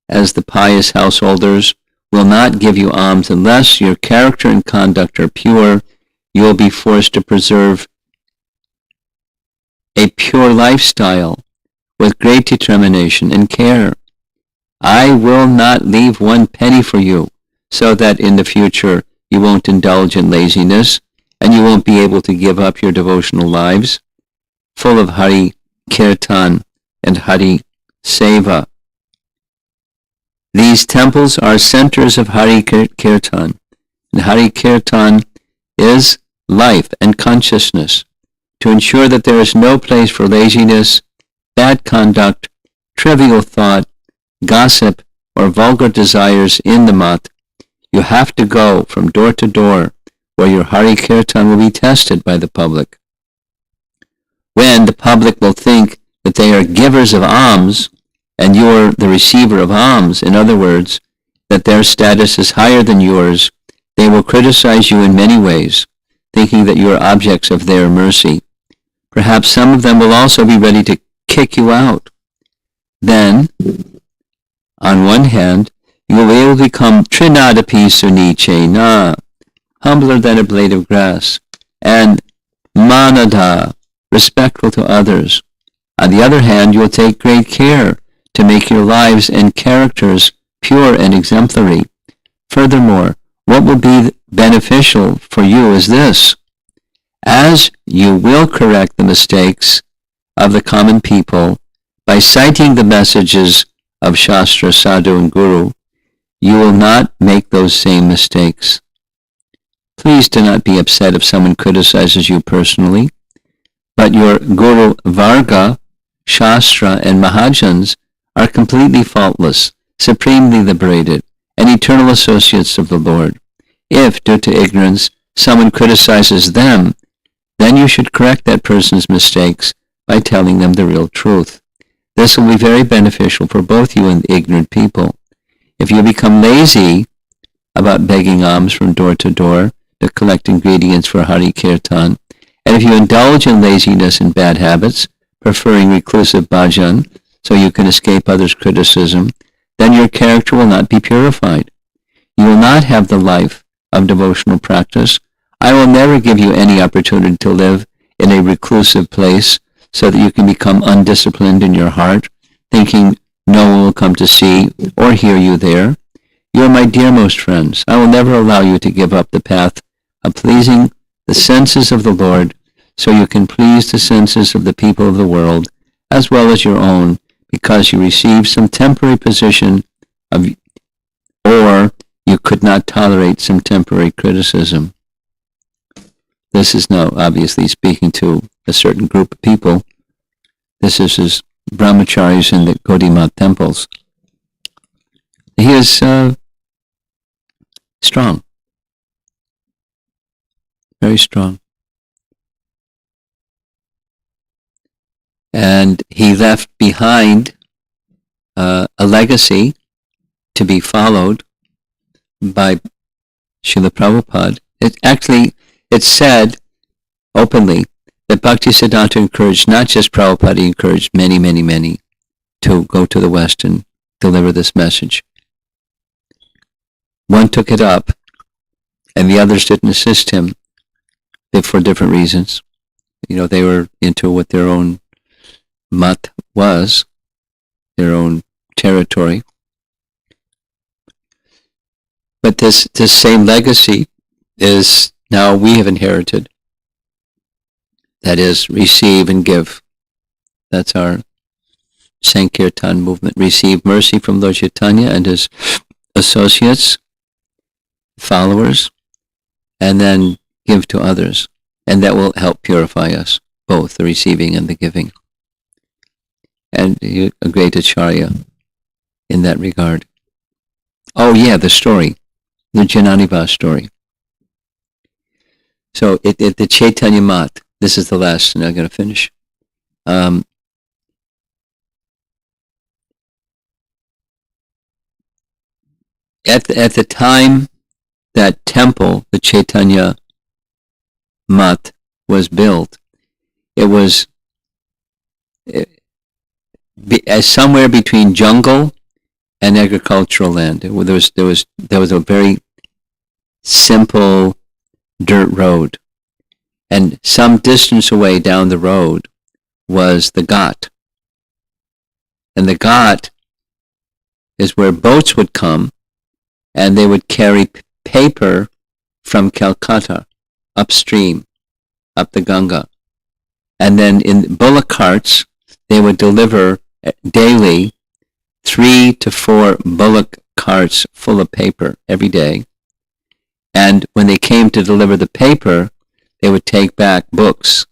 as the pious householders will not give you alms unless your character and conduct are pure, you will be forced to preserve a pure lifestyle with great determination and care. I will not leave one penny for you, so that in the future you won't indulge in laziness and you won't be able to give up your devotional lives, full of Hari Kirtan and Hari Seva. These temples are centers of Hari Kirtan, and Hari Kirtan is life and consciousness. To ensure that there is no place for laziness, bad conduct, trivial thought, gossip, or vulgar desires in the mat, you have to go from door to door where your Hari Kirtan will be tested by the public. When the public will think that they are givers of alms and you are the receiver of alms, in other words, that their status is higher than yours, they will criticize you in many ways, thinking that you are objects of their mercy. Perhaps some of them will also be ready to kick you out. Then, on one hand, you will be able to become Trinadapi Suniche Na, humbler than a blade of grass, and Manada, respectful to others. On the other hand, you will take great care to make your lives and characters pure and exemplary. Furthermore, what will be beneficial for you is this. As you will correct the mistakes of the common people by citing the messages of Shastra, Sadhu, and Guru, you will not make those same mistakes. Please do not be upset if someone criticizes you personally, but your Guru Varga, Shastra, and Mahajans are completely faultless, supremely liberated, and eternal associates of the Lord. If, due to ignorance, someone criticizes them, then you should correct that person's mistakes by telling them the real truth. This will be very beneficial for both you and the ignorant people. If you become lazy about begging alms from door to door to collect ingredients for Hari Kirtan, and if you indulge in laziness and bad habits, preferring reclusive bhajan so you can escape others' criticism, then your character will not be purified. You will not have the life of devotional practice. I will never give you any opportunity to live in a reclusive place so that you can become undisciplined in your heart, thinking no one will come to see or hear you there. You are my dearmost friends. I will never allow you to give up the path of pleasing the senses of the Lord so you can please the senses of the people of the world as well as your own, because you received some temporary position or you could not tolerate some temporary criticism. This is now obviously speaking to a certain group of people. This is his brahmacharis in the Gaudiya temples. He is strong, very strong. And he left behind a legacy to be followed by Srila Prabhupada. It's said openly that Bhaktisiddhanta encouraged not just Prabhupada, he encouraged many, many, many to go to the West and deliver this message. One took it up, and the others didn't assist him for different reasons. They were into what their own mat was, their own territory. But this same legacy is now we have inherited. That is, receive and give. That's our Sankirtan movement. Receive mercy from Lord Chaitanya and his associates, followers, and then give to others. And that will help purify us, both the receiving and the giving. And a great acharya in that regard. Oh yeah, the story, the Jananivas story. So the Chaitanya Mat, this is the last, and I'm going to finish. At the time that temple, the Chaitanya Mat, was built, it was somewhere between jungle and agricultural land. There was a very simple dirt road, and some distance away down the road was the Ghat, and the Ghat is where boats would come, and they would carry paper from Calcutta upstream, up the Ganga, and then in bullock carts they would deliver daily 3 to 4 bullock carts full of paper every day. And when they came to deliver the paper, they would take back books,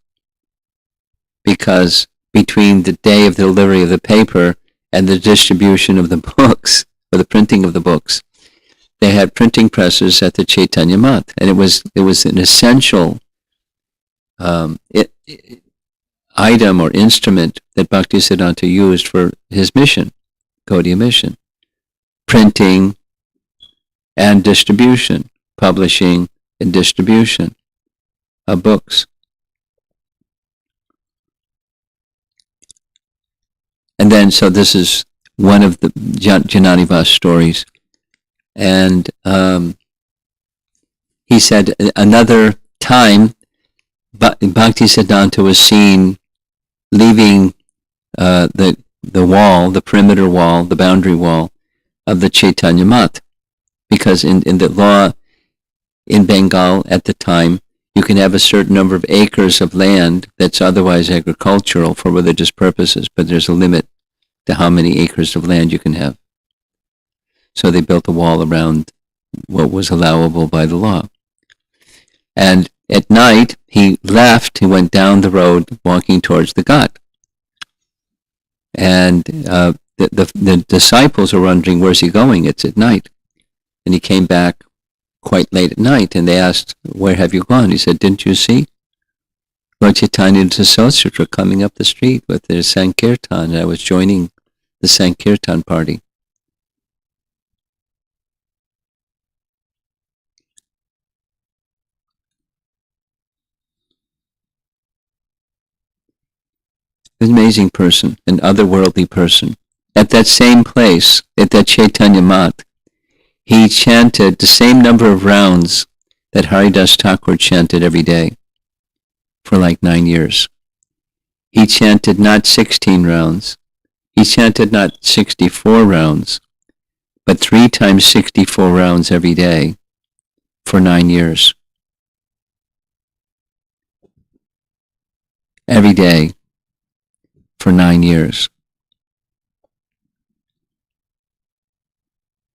because between the day of the delivery of the paper and the distribution of the books, or the printing of the books, they had printing presses at the Chaitanya Mat, and it was an essential item or instrument that Bhaktisiddhanta used for his mission, Gaudiya mission. Printing and distribution, publishing and distribution of books. And then, so this is one of the Jananivas stories. And he said another time Bhaktisiddhanta was seen leaving the wall, the perimeter wall, the boundary wall of the Chaitanya Mat, because in the law in Bengal at the time, you can have a certain number of acres of land that's otherwise agricultural for religious purposes, but there's a limit to how many acres of land you can have. So they built a wall around what was allowable by the law. And at night, he left, he went down the road walking towards the Ghat. And the disciples are wondering, where's he going? It's at night. And he came back quite late at night, and they asked, where have you gone? He said, didn't you see Lord Chaitanya and his associates were coming up the street with their Sankirtan, and I was joining the Sankirtan party. An amazing person, an otherworldly person. At that same place, at that Chaitanya Mat, he chanted the same number of rounds that Haridas Thakur chanted every day for like 9 years. He chanted not 16 rounds. He chanted not 64 rounds, but 3 times 64 rounds every day for 9 years. Every day for 9 years.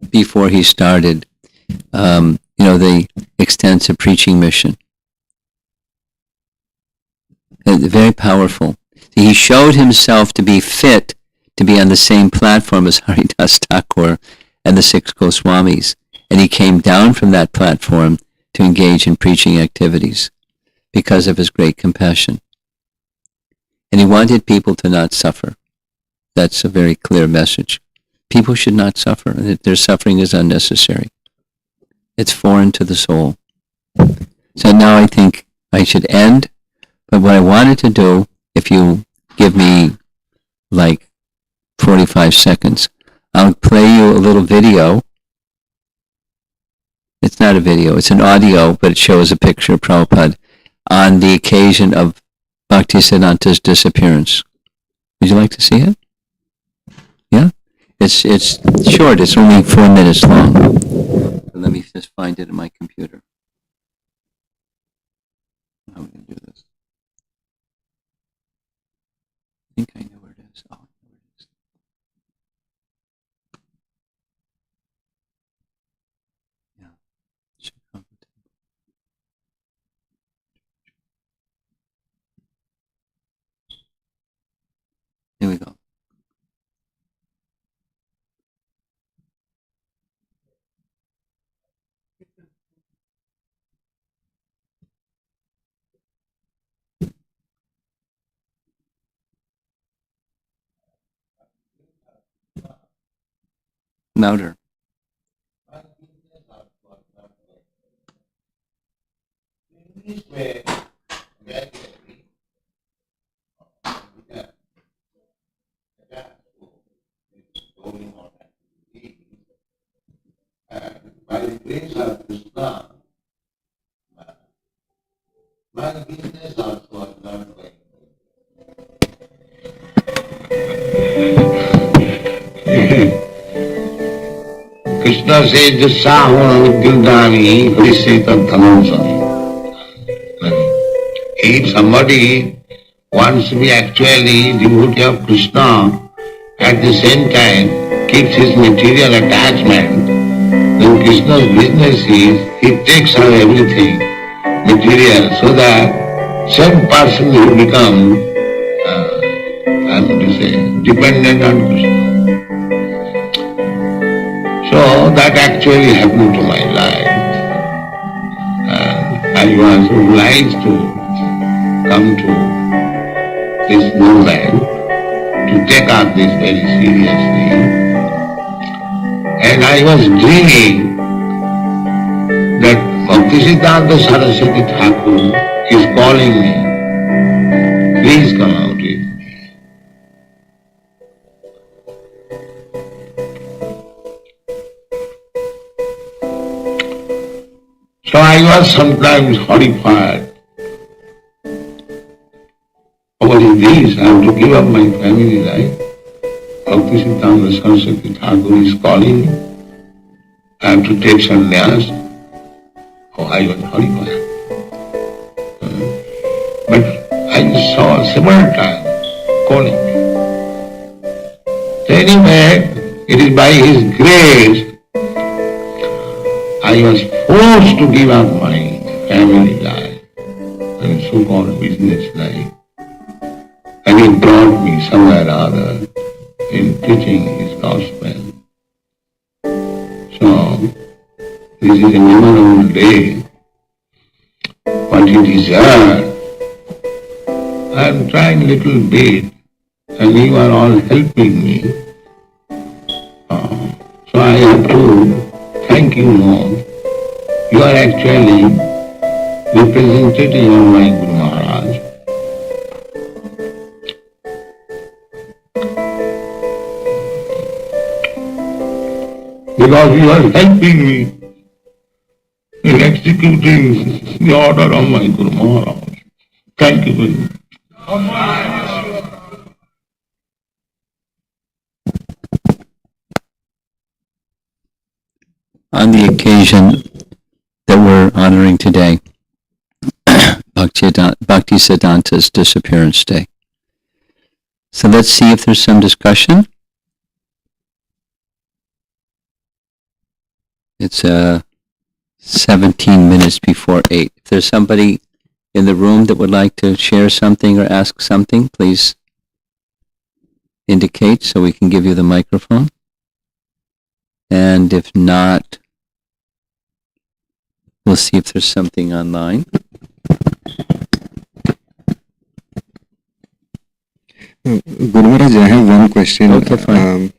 Before he started, the extensive preaching mission. Very powerful. He showed himself to be fit to be on the same platform as Haridas Thakur and the 6 Goswamis, and he came down from that platform to engage in preaching activities because of his great compassion. And he wanted people to not suffer. That's a very clear message. People should not suffer. Their suffering is unnecessary. It's foreign to the soul. So now I think I should end. But what I wanted to do, if you give me like 45 seconds, I'll play you a little video. It's not a video, it's an audio, but it shows a picture of Prabhupada on the occasion of Bhaktisiddhanta's disappearance. Would you like to see it? Yeah? It's short, it's only 4 minutes long. Let me just find it in my computer. How are we going to do this? I think I know where it is. Oh, I know where it is. Yeah. Should come. Here we go. Louder. By the grace of Krishna, my business also is not going. Krishna says, Jasahona Gildani, Hriseta Dhanamsami. If somebody wants to be actually devotee of Krishna, at the same time keeps his material attachment, then Krishna's business is, he takes away everything material, so that some person will become, dependent on Krishna. So that actually happened to my life. I was obliged to come to this movement, to take up this very seriously. And I was dreaming that Bhaktisiddhanta Sarasvati Thakur is calling me. Please come out with me. So I was sometimes horrified. What is this? I have to give up my family life. Bhaktisiddhanta Saraswati Thakur is calling me. I have to take sannyas. Oh, I was horrified. But I saw several times calling me. anyway, it is by His grace I was forced to give up my family life and so-called business life. And He brought me somewhere or other in preaching His gospel. So, this is a memorable day. What He deserved, I am trying a little bit, and you are all helping me. So I have to thank you more. You are actually representative of my Guru Maharaj. Because you are helping me in executing the order of my Guru Maharaj. Thank you very much. On the occasion that we're honoring today, Bhaktisiddhanta's Disappearance Day. So let's see if there's some discussion. It's 17 minutes before 8. If there's somebody in the room that would like to share something or ask something, please indicate so we can give you the microphone. And if not, we'll see if there's something online. Guru Maharaj, I have one question. Okay, fine.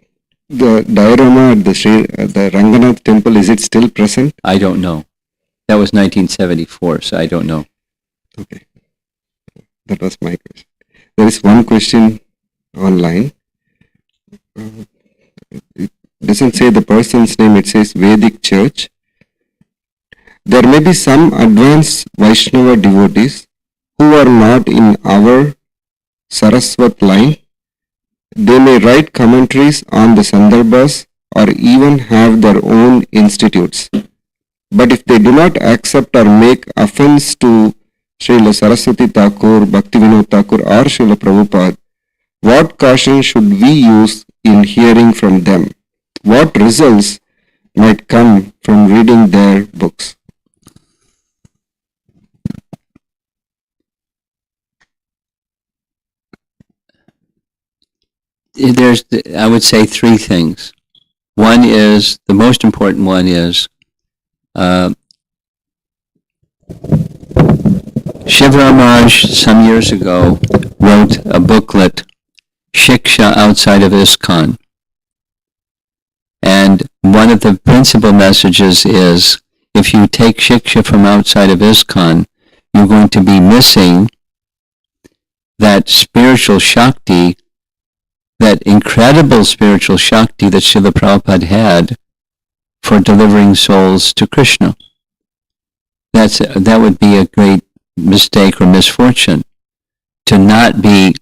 The diorama at the Ranganath temple, is it still present? I don't know. That was 1974, so I don't know. Okay. That was my question. There is one question online. It doesn't say the person's name, it says Vedic Church. There may be some advanced Vaishnava devotees who are not in our Saraswati line. They may write commentaries on the Sandarbhas or even have their own institutes. But if they do not accept or make offense to Srila Saraswati Thakur, Bhaktivinoda Thakur or Srila Prabhupada, what caution should we use in hearing from them? What results might come from reading their books? There's, I would say, three things. One is, the most important one is, Shiva Raj some years ago wrote a booklet, Shiksha Outside of ISKCON. And one of the principal messages is, if you take Shiksha from outside of ISKCON, you're going to be missing that spiritual Shakti, that incredible spiritual Shakti that Srila Prabhupada had for delivering souls to Krishna. That would be a great mistake or misfortune, to not be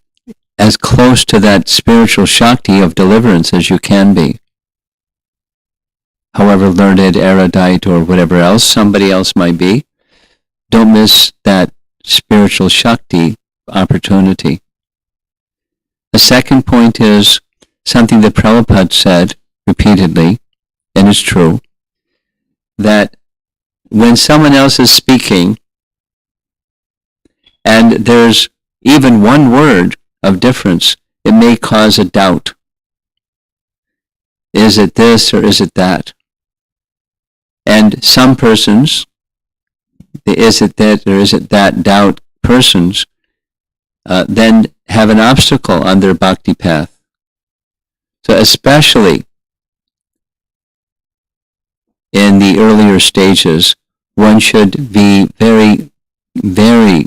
as close to that spiritual Shakti of deliverance as you can be. However learned, erudite, or whatever else somebody else might be, don't miss that spiritual Shakti opportunity. The second point is something that Prabhupada said repeatedly, and it's true, that when someone else is speaking and there's even one word of difference, it may cause a doubt. Is it this or is it that? And some persons, the is it that or is it that doubt persons, then have an obstacle on their bhakti path. So especially in the earlier stages, one should be very, very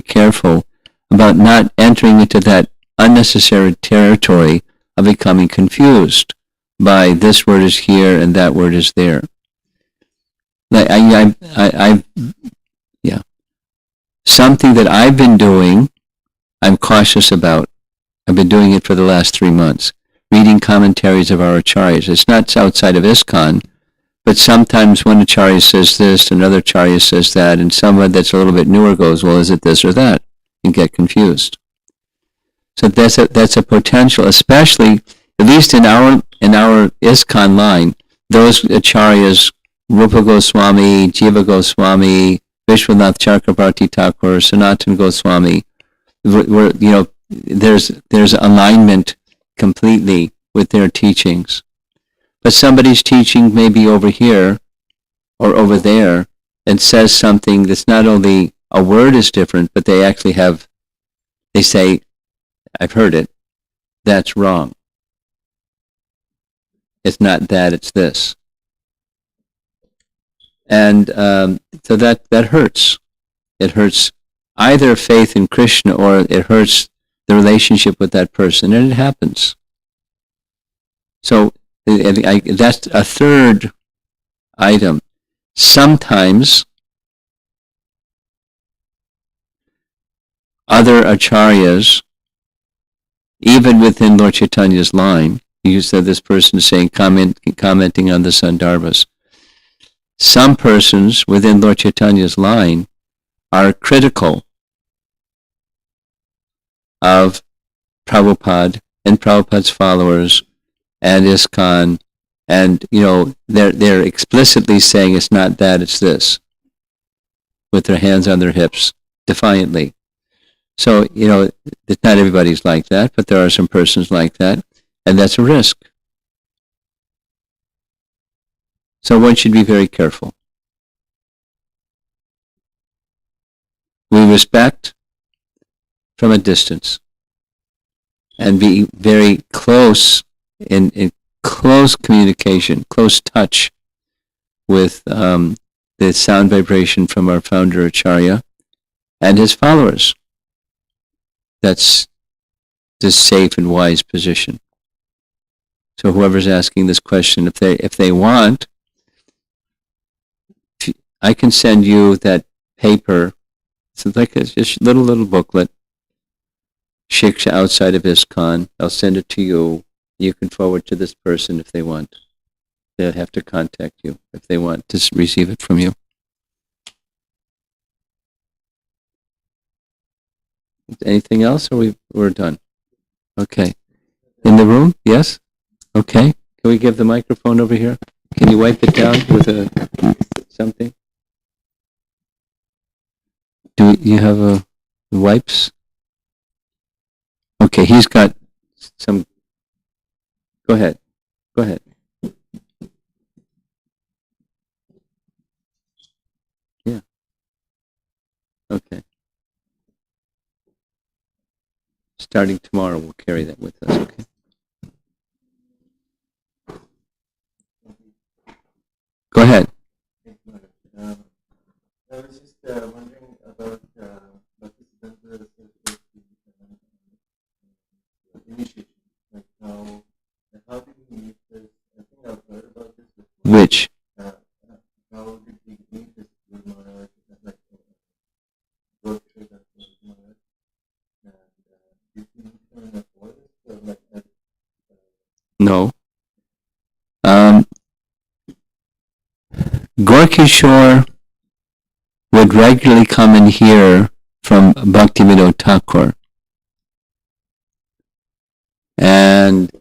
careful about not entering into that unnecessary territory of becoming confused by this word is here and that word is there. Something that I've been doing, I'm cautious about. I've been doing it for the last 3 months, reading commentaries of our acharyas. It's not outside of ISKCON, but sometimes one acharya says this, another acharya says that, and someone that's a little bit newer goes, well, is it this or that? And get confused. So that's a potential, especially, at least in our ISKCON line, those acharyas, Rupa Goswami, Jiva Goswami, Vishwanath Chakrabarti Thakur, Sanatan Goswami, there's alignment completely with their teachings. But somebody's teaching maybe over here or over there and says something that's not only a word is different, but they actually they say, I've heard it, that's wrong. It's not that, it's this. And so that hurts. It hurts either faith in Krishna or it hurts the relationship with that person, and it happens. So that's a third item. Sometimes other acharyas, even within Lord Chaitanya's line, you said this person saying, commenting on the Sandarbhas, some persons within Lord Chaitanya's line are critical of Prabhupada and Prabhupada's followers and ISKCON, and they're explicitly saying it's not that, it's this, with their hands on their hips, defiantly. So, not everybody's like that, but there are some persons like that, and that's a risk. So one should be very careful. We respect from a distance and be very close in close communication, close touch with the sound vibration from our founder Acharya and his followers. That's the safe and wise position. So whoever's asking this question, if they want, I can send you that paper. It's like a just little booklet, Shiksha outside of ISKCON. I'll send it to you. You can forward to this person if they want. They'll have to contact you if they want to receive it from you. Anything else, or we're done? Okay. In the room? Yes? Okay. Can we give the microphone over here? Can you wipe it down with something? Do you have wipes? Okay, he's got some. Go ahead. Yeah. Okay. Starting tomorrow, we'll carry that with us, okay? Go ahead. I was just wondering about Bhaktisiddhanta initiation, like how did he meet this? I think I've heard about this before. Which? How did he meet this Guru Maharaj? Like, go through that Guru Maharaj? And did he meet him in a forest? Or like No. Gorkishore would regularly come and hear from Bhaktivinoda Thakur. And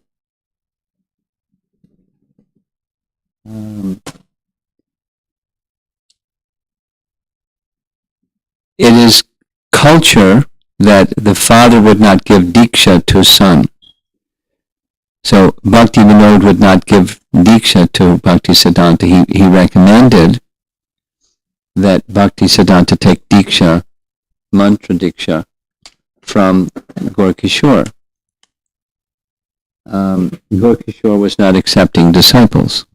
it is culture that the father would not give Diksha to his son. So Bhaktivinoda would not give Diksha to Bhaktisiddhanta. He recommended that Bhaktisiddhanta take Diksha, mantra Diksha, from Gorkishore. Gorkishore was not accepting disciples.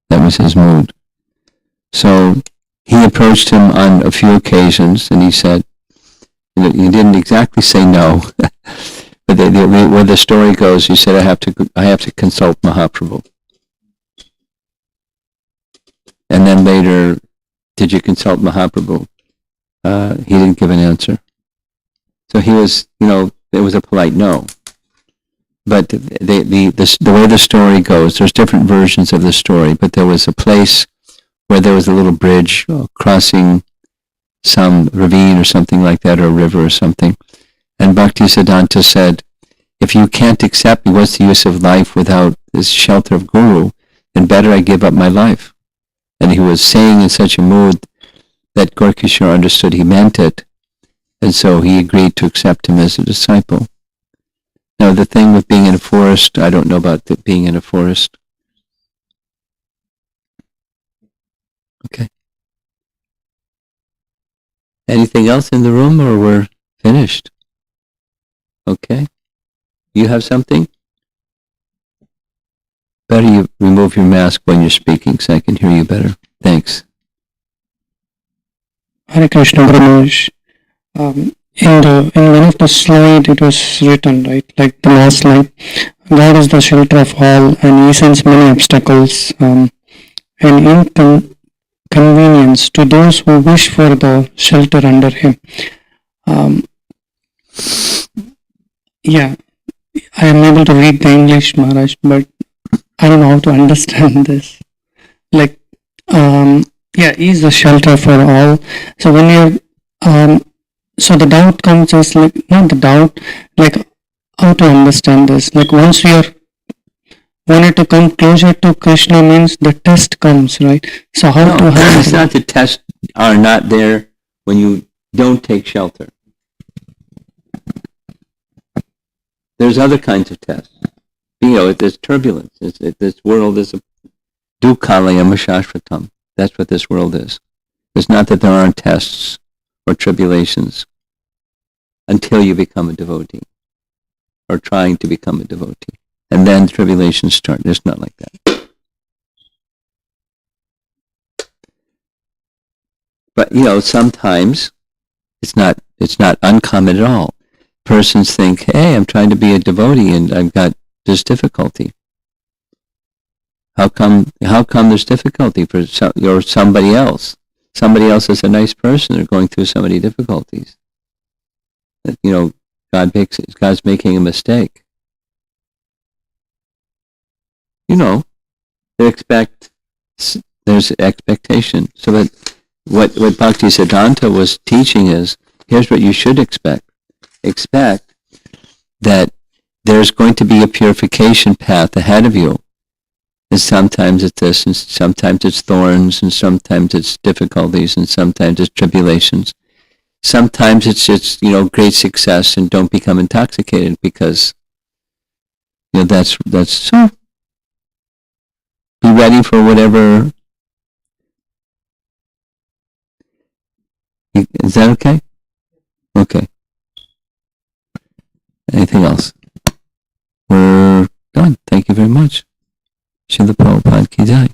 That was his mood. So he approached him on a few occasions, and he said, he didn't exactly say no, but where the story goes, he said, I have to consult Mahaprabhu. And then later, did you consult Mahaprabhu? He didn't give an answer. So he was, it was a polite no. But the way the story goes, there's different versions of the story, but there was a place where there was a little bridge crossing some ravine or something like that, or a river or something. And Bhaktisiddhanta said, if you can't accept me, what's the use of life without this shelter of Guru? Then better I give up my life. And he was saying in such a mood that Gorkishore understood he meant it, and so he agreed to accept him as a disciple. Now the thing with being in a forest, I don't know about being in a forest. Okay. Anything else in the room, or we're finished? Okay. You have something? Better you remove your mask when you're speaking so I can hear you better. Thanks. Hare Krishna Brahmash. In one of the slide it was written, right, like the last slide, God is the shelter of all and he sends many obstacles and inconvenience to those who wish for the shelter under him. Yeah, I am able to read the English, Maharaj, but I don't know how to understand this. Like, yeah, he is the shelter for all. So when you're, so the doubt comes as like, not the doubt, like how to understand this. Like once we are wanted to come closer to Krishna means the test comes, right? So how to handle it's not the tests are not there when you don't take shelter. There's other kinds of tests. You know, there's turbulence. This world is a dukkhalayam shashvatam. That's what this world is. It's not that there aren't tests or tribulations until you become a devotee or trying to become a devotee. And then tribulations start. It's not like that. But, you know, sometimes it's not uncommon at all. Persons think, hey, I'm trying to be a devotee and I've got this difficulty. How come there's difficulty for somebody else? Somebody else is a nice person. They're going through so many difficulties. That, you know, God's making a mistake. You know, there's expectation. So that what Bhaktisiddhanta was teaching is, here's what you should expect. Expect that there's going to be a purification path ahead of you. And sometimes it's this, and sometimes it's thorns, and sometimes it's difficulties, and sometimes it's tribulations. Sometimes it's just, you know, great success, and don't become intoxicated because, you know, that's so. Be ready for whatever. Is that okay? Okay. Anything else? We're done. Thank you very much. Srila Prabhupada ki jai.